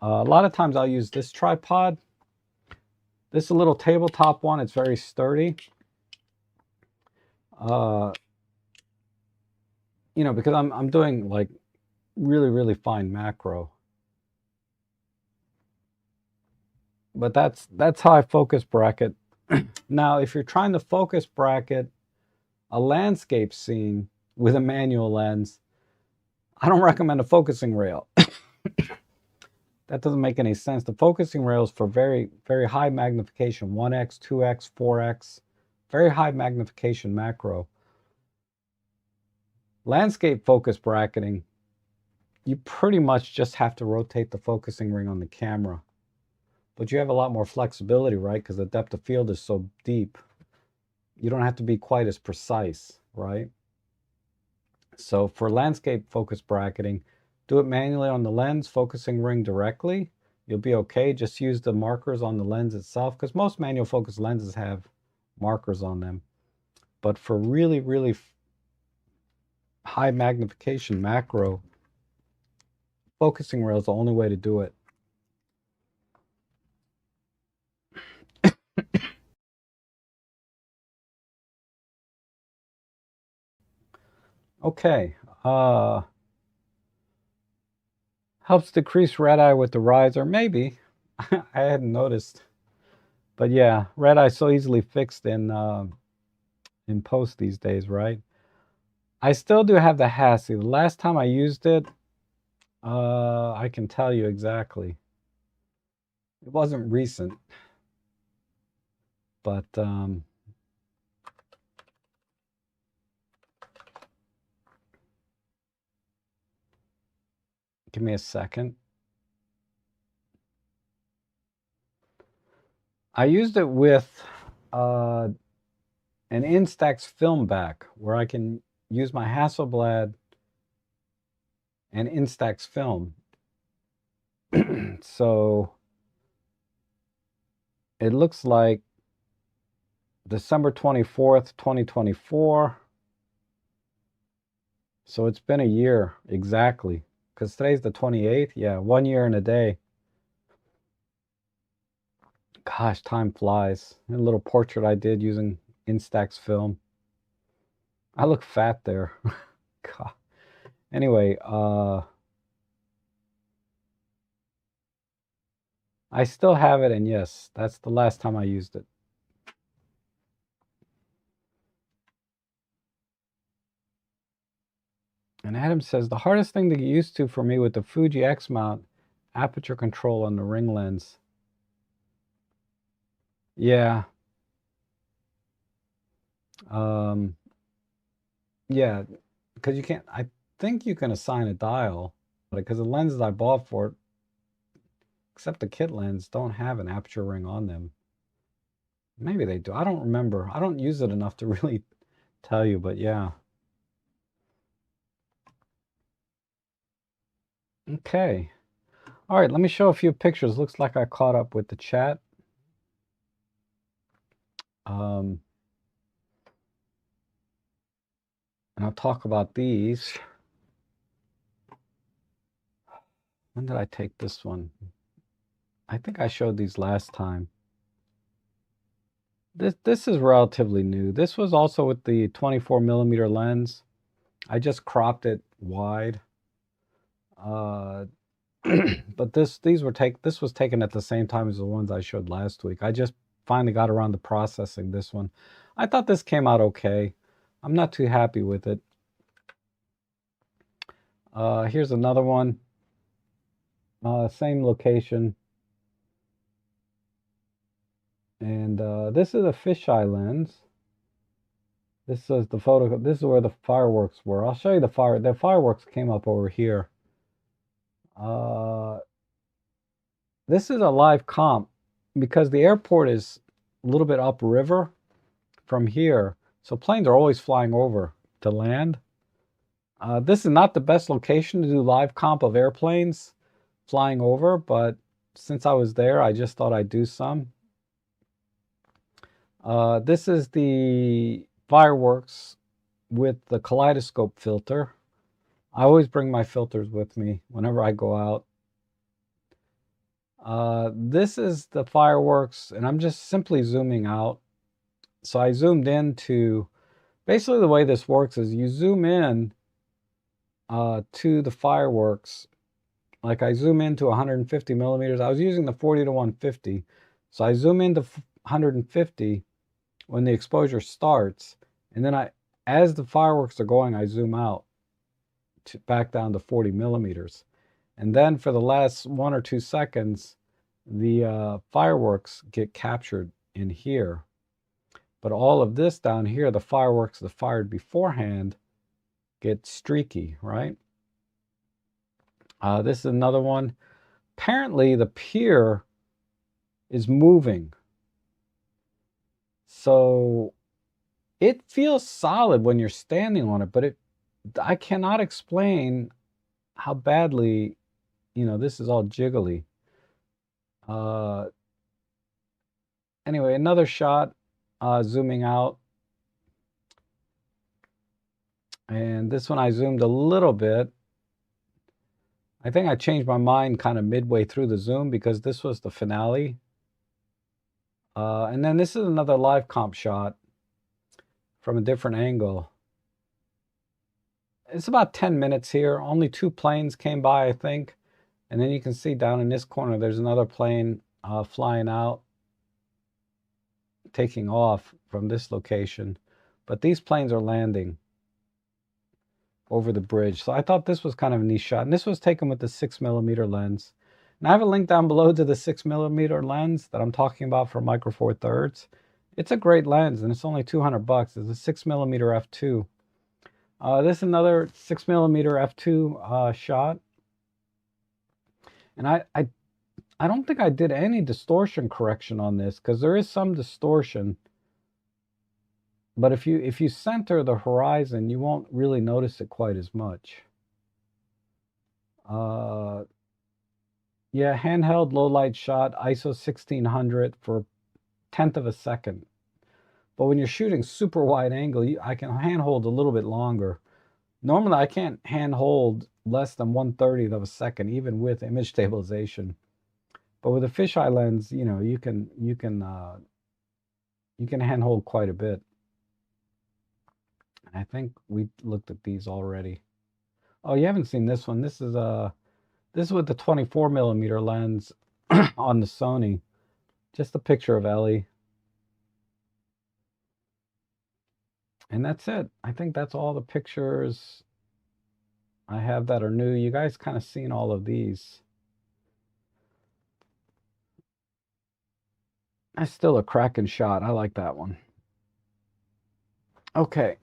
A lot of times I'll use this tripod. This is a little tabletop one. It's very sturdy. Because I'm doing like really, really fine macro. But that's how I focus bracket. Now, if you're trying to focus bracket a landscape scene with a manual lens, I don't recommend a focusing rail. That doesn't make any sense. The focusing rail is for very, very high magnification, 1x, 2x, 4x, very high magnification macro. Landscape focus bracketing, you pretty much just have to rotate the focusing ring on the camera. But you have a lot more flexibility, right? Because the depth of field is so deep. You don't have to be quite as precise, right? So for landscape focus bracketing, do it manually on the lens, focusing ring directly. You'll be okay. Just use the markers on the lens itself, because most manual focus lenses have markers on them. But for really, really high magnification macro, focusing rail is the only way to do it. Okay. Helps decrease red eye with the riser. Maybe. I hadn't noticed. But yeah, red eye so easily fixed in post these days, right? I still do have the Hassie. The last time I used it, I can tell you exactly. It wasn't recent, but give me a second. I used it with an Instax film back, where I can use my Hasselblad and Instax film. So it looks like December 24th, 2024. So it's been a year exactly, because today's the 28th. Yeah, 1 year and a day. Gosh, time flies. A little portrait I did using Instax film. I look fat there. God. Anyway, I still have it, and yes, that's the last time I used it. And Adam says, the hardest thing to get used to for me with the Fuji X mount, aperture control on the ring lens. Yeah. Yeah, because you can't, I think you can assign a dial, because the lenses I bought for it, except the kit lens, don't have an aperture ring on them. Maybe they do. I don't remember. I don't use it enough to really tell you, but yeah. Okay. All right, let me show a few pictures. Looks like I caught up with the chat. And I'll talk about these. When did I take this one? I think I showed these last time. This is relatively new. This was also with the 24 millimeter lens. I just cropped it wide. Uh, but this was taken at the same time as the ones I showed last week. I just finally got around to processing this one. I thought this came out okay. I'm not too happy with it. Here's another one. Same location. And this is a fisheye lens. This is the photo. This is where the fireworks were. I'll show you the fireworks came up over here. This is a live comp because the airport is a little bit upriver from here. So planes are always flying over to land. This is not the best location to do live comp of airplanes flying over, but since I was there, I just thought I'd do some. This is the fireworks with the kaleidoscope filter. I always bring my filters with me whenever I go out. This is the fireworks, and I'm just simply zooming out. So I zoomed into, basically the way this works is you zoom in to the fireworks. Like I zoom into 150 millimeters. I was using the 40 to 150. So I zoom into 150 when the exposure starts. And then as the fireworks are going, I zoom out back down to 40 millimeters. And then for the last 1 or 2 seconds, the fireworks get captured in here. But all of this down here, the fireworks that fired beforehand, get streaky, right? This is another one. Apparently the pier is moving. So it feels solid when you're standing on it, but I cannot explain how badly, this is all jiggly. Anyway, another shot, zooming out. And this one I zoomed a little bit. I think I changed my mind kind of midway through the zoom because this was the finale. And then this is another live comp shot from a different angle. It's about 10 minutes here. Only 2 planes came by, I think. And then you can see down in this corner, there's another plane flying out, taking off from this location. But these planes are landing over the bridge. So I thought this was kind of a neat shot. And this was taken with the 6mm lens. And I have a link down below to the 6mm lens that I'm talking about for Micro Four Thirds. It's a great lens, and it's only $200. It's a 6mm f2. This is another 6mm f2 shot. And I don't think I did any distortion correction on this because there is some distortion. But if you center the horizon, you won't really notice it quite as much. Yeah, handheld low light shot, ISO 1600 for 1/10 of a second. But when you're shooting super wide angle, I can handhold a little bit longer. Normally, I can't handhold less than 1/30 of a second, even with image stabilization. But with a fisheye lens, you can handhold quite a bit. And I think we looked at these already. Oh, you haven't seen this one. This is with the 24mm lens on the Sony. Just a picture of Ellie. And that's it. I think that's all the pictures I have that are new. You guys kind of seen all of these. That's still a cracking shot. I like that one. Okay.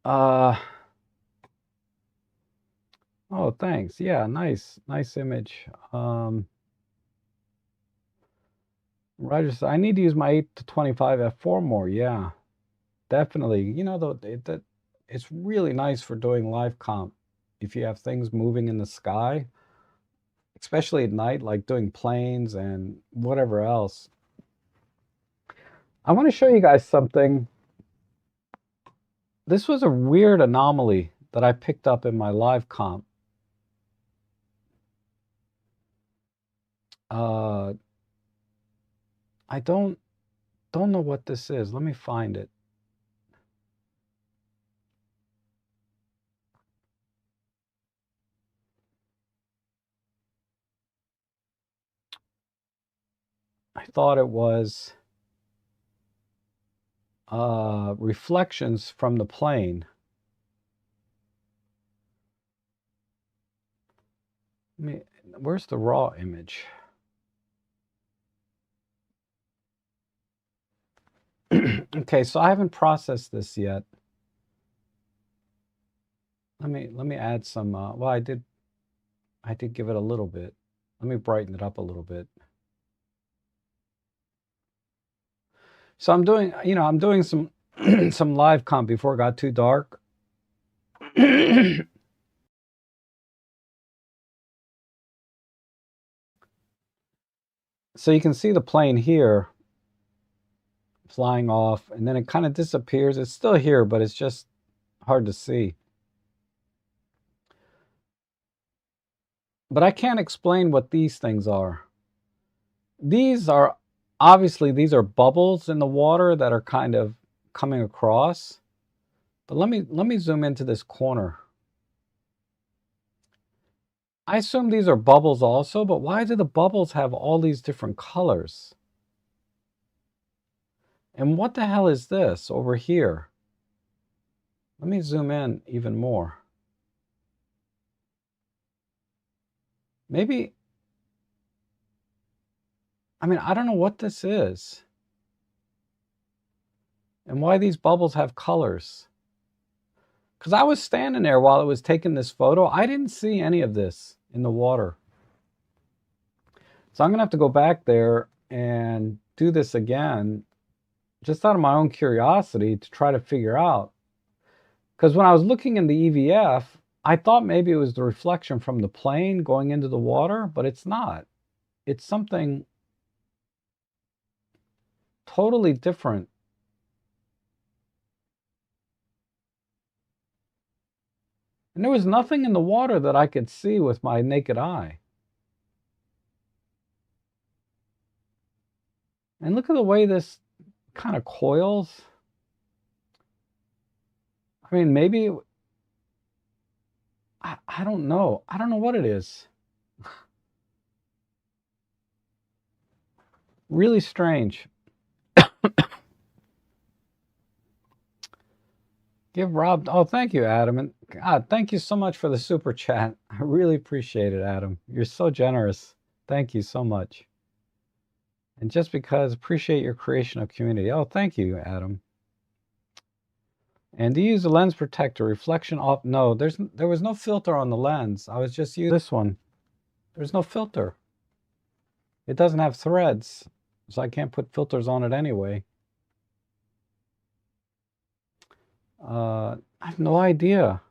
Oh, thanks. Yeah, nice image. Roger says, I need to use my 8 to 25 f4 more. Yeah, definitely. It's really nice for doing live comp if you have things moving in the sky, especially at night, like doing planes and whatever else. I want to show you guys something. This was a weird anomaly that I picked up in my live comp. I don't know what this is. Let me find it. thought it was reflections from the plane. Where's the raw image? Okay, so I haven't processed this yet. Let me add some. Well, I did give it a little bit. Let me brighten it up a little bit. So I'm doing, I'm doing some some live comp before it got too dark. So you can see the plane here flying off, and then it kind of disappears. It's still here, but it's just hard to see. But I can't explain what these things are. These are obviously bubbles in the water that are kind of coming across. But let me zoom into this corner. I assume these are bubbles also, but why do the bubbles have all these different colors? And what the hell is this over here? Let me zoom in even more. Maybe, I mean, I don't know what this is. And why these bubbles have colors. Because I was standing there while it was taking this photo. I didn't see any of this in the water. So I'm going to have to go back there and do this again, just out of my own curiosity to try to figure out. Because when I was looking in the EVF, I thought maybe it was the reflection from the plane going into the water, but it's not. It's something totally different. And there was nothing in the water that I could see with my naked eye. And look at the way this kind of coils. I mean, maybe, I don't know. I don't know what it is. Really strange. Give Rob, oh, thank you, Adam. And God, thank you so much for the super chat. I really appreciate it, Adam. You're so generous. Thank you so much. And just because, appreciate your creation of community. Oh, thank you, Adam. And do you use a lens protector, reflection off? No, there was no filter on the lens. I was just using this one. There's no filter. It doesn't have threads, so I can't put filters on it anyway. I have no idea.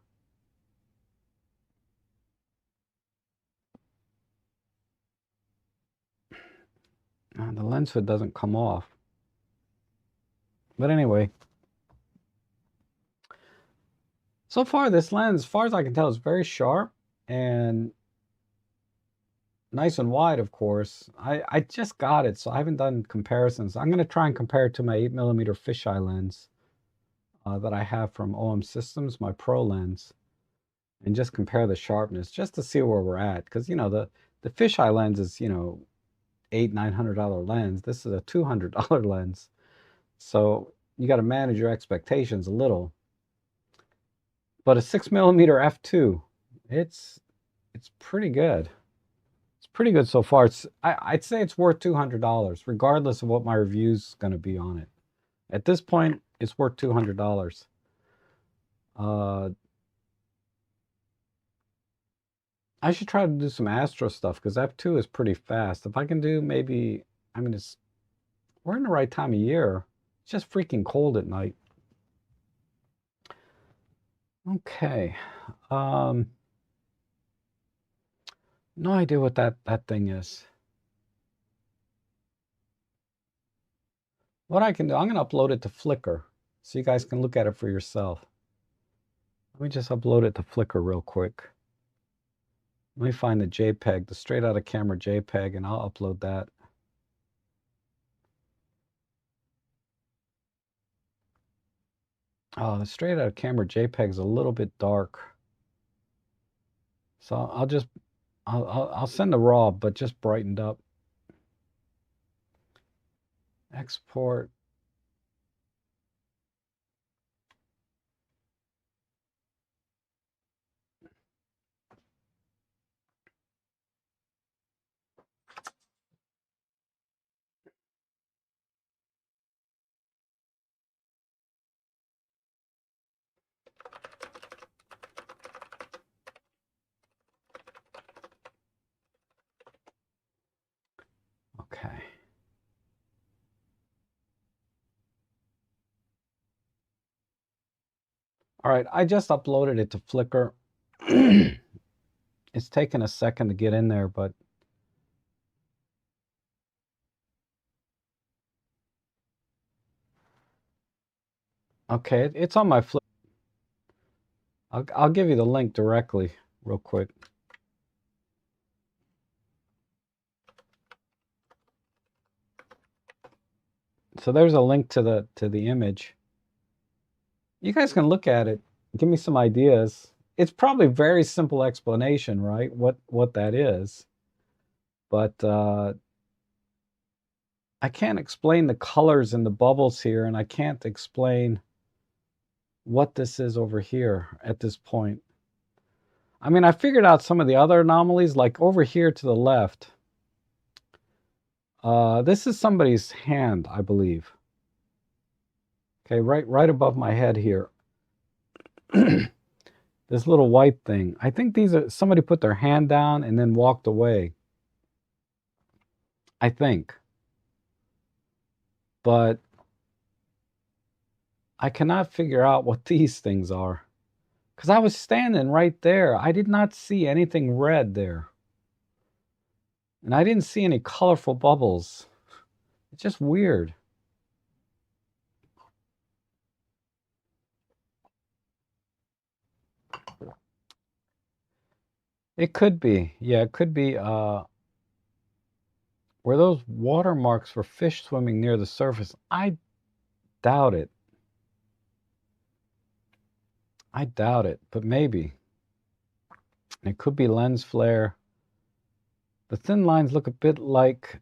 The lens hood doesn't come off. But anyway, so far this lens, as far as I can tell, is very sharp and nice and wide, of course. I just got it, so I haven't done comparisons. I'm going to try and compare it to my 8mm fisheye lens that I have from OM Systems, my Pro lens, and just compare the sharpness just to see where we're at. Because, the fisheye lens is, $800-900 lens. This is a $200 lens. So you got to manage your expectations a little. But a 6mm f2, it's pretty good. It's pretty good so far. I'd say it's worth $200, regardless of what my review's going to be on it. At this point, it's worth $200. I should try to do some Astro stuff because f2 is pretty fast. If I can do maybe, I mean, we're in the right time of year. It's just freaking cold at night. Okay. No idea what that thing is. What I can do, I'm going to upload it to Flickr so you guys can look at it for yourself. Let me just upload it to Flickr real quick. Let me find the JPEG, the straight out of camera JPEG, and I'll upload that. Oh, the straight out of camera JPEG is a little bit dark. So I'll send the raw, but just brightened up. export. Okay. All right, I just uploaded it to Flickr. It's taken a second to get in there, but okay, it's on my Flickr. I'll give you the link directly, real quick. So there's a link to the image. You guys can look at it. Give me some ideas. It's probably a very simple explanation, right? What that is, but I can't explain the colors and the bubbles here, and I can't explain what this is over here at this point. I mean, I figured out some of the other anomalies, like over here to the left. This is somebody's hand, I believe. Okay, right above my head here. This little white thing. I think these are somebody put their hand down and then walked away. I think. But I cannot figure out what these things are. Because I was standing right there. I did not see anything red there. And I didn't see any colorful bubbles. It's just weird. It could be. Yeah, it could be were those watermarks for fish swimming near the surface? I doubt it. I doubt it, but maybe. It could be lens flare. The thin lines look a bit like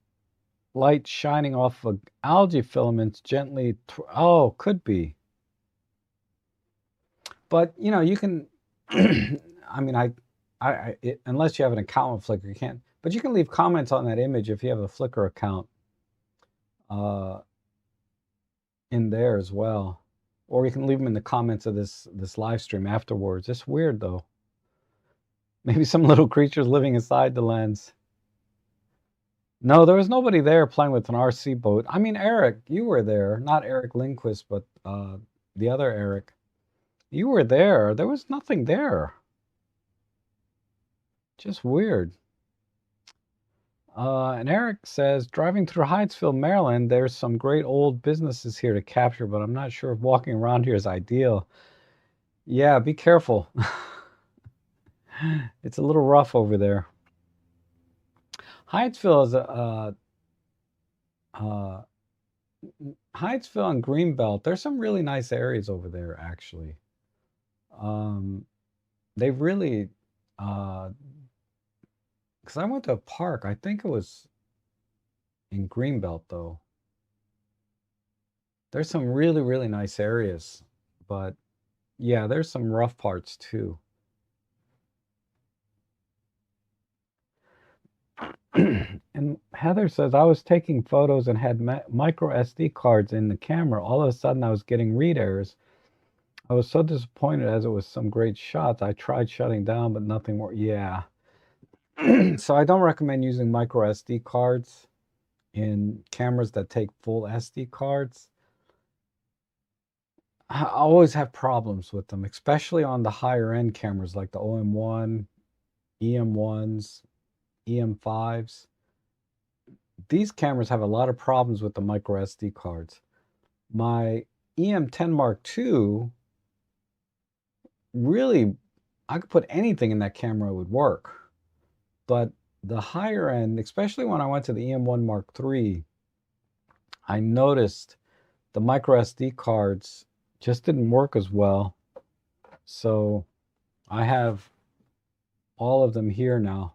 light shining off of algae filaments gently. Oh, could be. But you know, you can. I mean, unless you have an account with Flickr, you can't. But you can leave comments on that image if you have a Flickr account in there as well, or you can leave them in the comments of this live stream afterwards. It's weird though. Maybe some little creatures living inside the lens. No, there was nobody there playing with an RC boat. I mean, Eric, you were there. Not Eric Lindquist, but the other Eric. You were there. There was nothing there. Just weird. And Eric says, driving through Hyattsville, Maryland, there's some great old businesses here to capture, but I'm not sure if walking around here is ideal. Yeah, be careful. It's a little rough over there. Hyattsville is Hyattsville and Greenbelt. There's some really nice areas over there, actually. They've really, because I went to a park. I think it was in Greenbelt, though. There's some really, really nice areas, but yeah, there's some rough parts too. And Heather says, I was taking photos and had micro SD cards in the camera. All of a sudden, I was getting read errors. I was so disappointed as it was some great shots. I tried shutting down, but nothing more. Yeah. So I don't recommend using micro SD cards in cameras that take full SD cards. I always have problems with them, especially on the higher end cameras like the OM1, EM1s, EM5s. These cameras have a lot of problems with the micro SD cards. My EM10 Mark II, really, I could put anything in that camera, it would work. But the higher end, especially when I went to the EM1 Mark III, I noticed the micro SD cards just didn't work as well. So I have all of them here now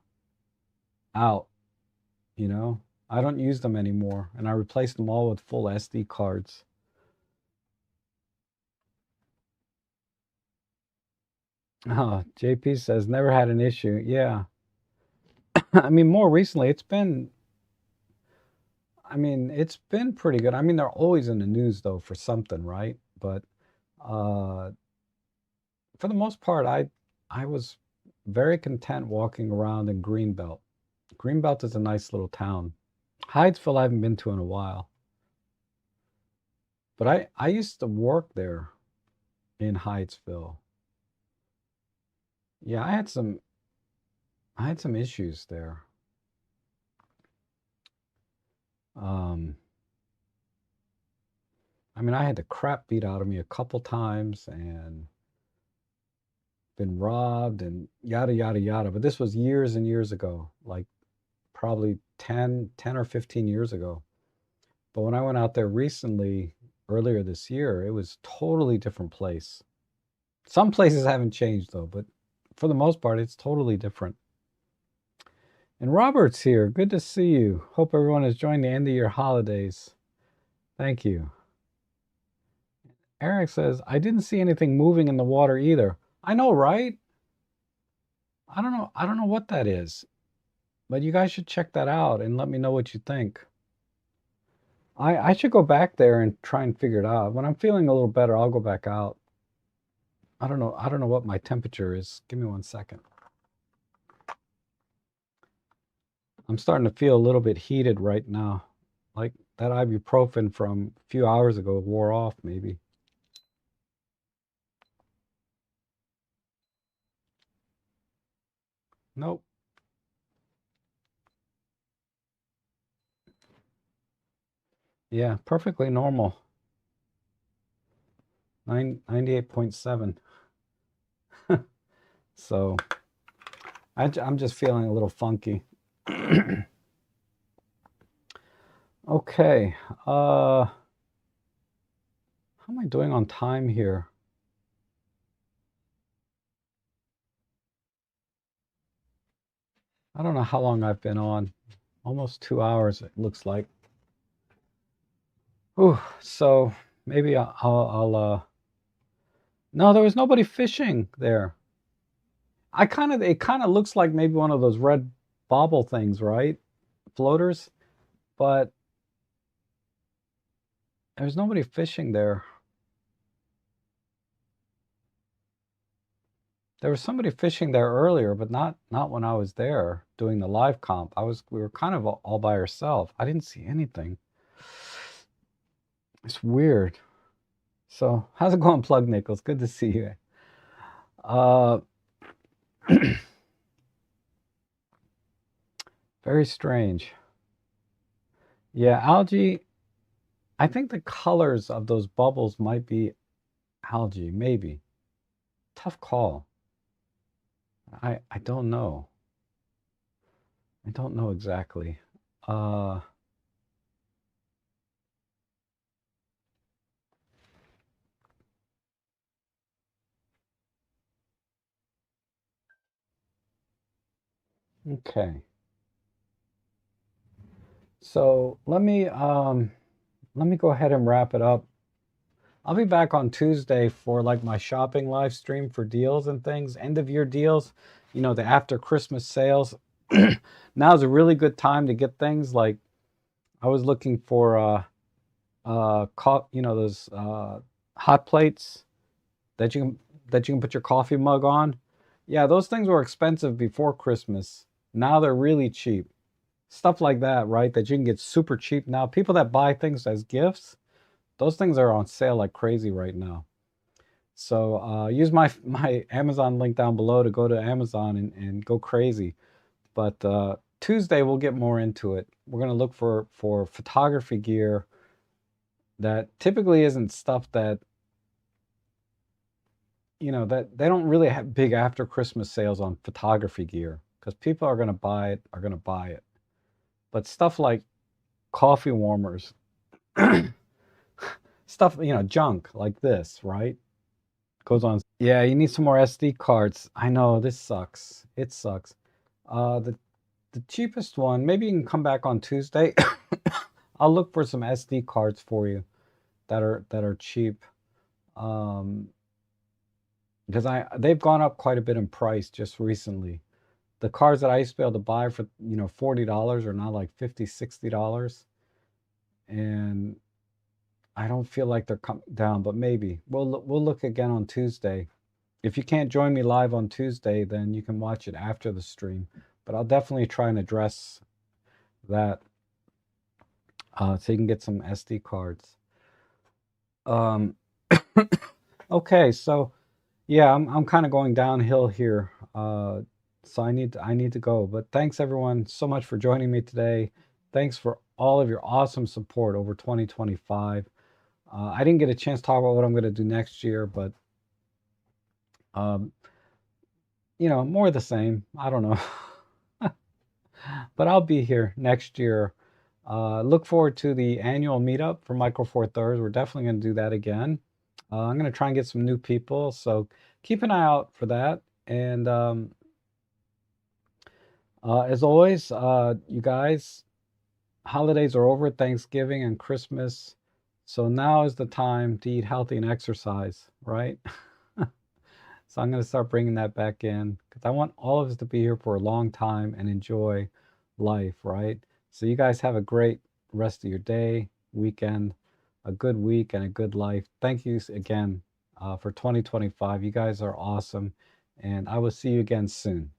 out, you know. I don't use them anymore, and I replaced them all with full SD cards. JP says never had an issue. Yeah. I mean, more recently, it's been pretty good. I mean, they're always in the news though for something, right? But uh, for the most part, I was very content walking around in Greenbelt. Greenbelt is a nice little town. Hydesville, I haven't been to in a while, but I used to work there in Hydesville. Yeah, I had some issues there. Um, I mean, I had the crap beat out of me a couple times and been robbed and yada yada yada. But this was years and years ago, like probably 10 or 15 years ago. But when I went out there recently, earlier this year, it was totally different place. Some places haven't changed though, but for the most part, it's totally different. And Robert's here. Good to see you. Hope everyone is enjoying the end of your holidays. Thank you. Eric says, I didn't see anything moving in the water either. I know, right? I don't know. I don't know what that is. But you guys should check that out and let me know what you think. I should go back there and try and figure it out. When I'm feeling a little better, I'll go back out. I don't know. I don't know what my temperature is. Give me 1 second. I'm starting to feel a little bit heated right now. Like that ibuprofen from a few hours ago wore off, maybe. Nope. Yeah, perfectly normal. 98.7. So I'm just feeling a little funky. Okay. How am I doing on time here? I don't know how long I've been on. Almost 2 hours, it looks like. Ooh, so maybe no, there was nobody fishing there. It kind of looks like maybe one of those red bobble things, right? Floaters, but there's nobody fishing there. There was somebody fishing there earlier, but not when I was there doing the live comp. We were kind of all by ourselves. I didn't see anything. It's weird. So how's it going, Plug Nichols? Good to see you. Uh, very strange. Yeah, algae. I think the colors of those bubbles might be algae, maybe. Tough call. I don't know. I don't know exactly. Uh, okay. So let me go ahead and wrap it up. I'll be back on Tuesday for like my shopping live stream for deals and things, end of year deals, the after Christmas sales. Now's a really good time to get things like I was looking for those hot plates that you can put your coffee mug on. Yeah, those things were expensive before Christmas. Now they're really cheap. Stuff like that, right? That you can get super cheap now. People that buy things as gifts, those things are on sale like crazy right now. So use my Amazon link down below to go to Amazon and go crazy. But Tuesday we'll get more into it. We're gonna look for photography gear that typically isn't stuff that that they don't really have big after Christmas sales on photography gear because people are gonna buy it. But stuff like coffee warmers, stuff junk like this, right? Goes on. Yeah, you need some more SD cards. I know this sucks. It sucks. The The cheapest one, maybe you can come back on Tuesday. I'll look for some SD cards for you that are cheap. Um, because they've gone up quite a bit in price just recently. The cards that I used to be able to buy for, $40 are now like $50, $60. And I don't feel like they're coming down, but maybe we'll look again on Tuesday. If you can't join me live on Tuesday, then you can watch it after the stream. But I'll definitely try and address that, so you can get some SD cards. Um, okay, so yeah, I'm kind of going downhill here. So I need to go. But thanks everyone so much for joining me today. Thanks for all of your awesome support over 2025. I didn't get a chance to talk about what I'm going to do next year, but um, more of the same. I don't know. But I'll be here next year. Look forward to the annual meetup for Micro Four Thirds. We're definitely going to do that again. I'm going to try and get some new people, so keep an eye out for that. And as always, you guys, holidays are over, Thanksgiving and Christmas. So now is the time to eat healthy and exercise, right? So I'm going to start bringing that back in because I want all of us to be here for a long time and enjoy life, right? So you guys have a great rest of your day, weekend, a good week, and a good life. Thank you again for 2025. You guys are awesome. And I will see you again soon.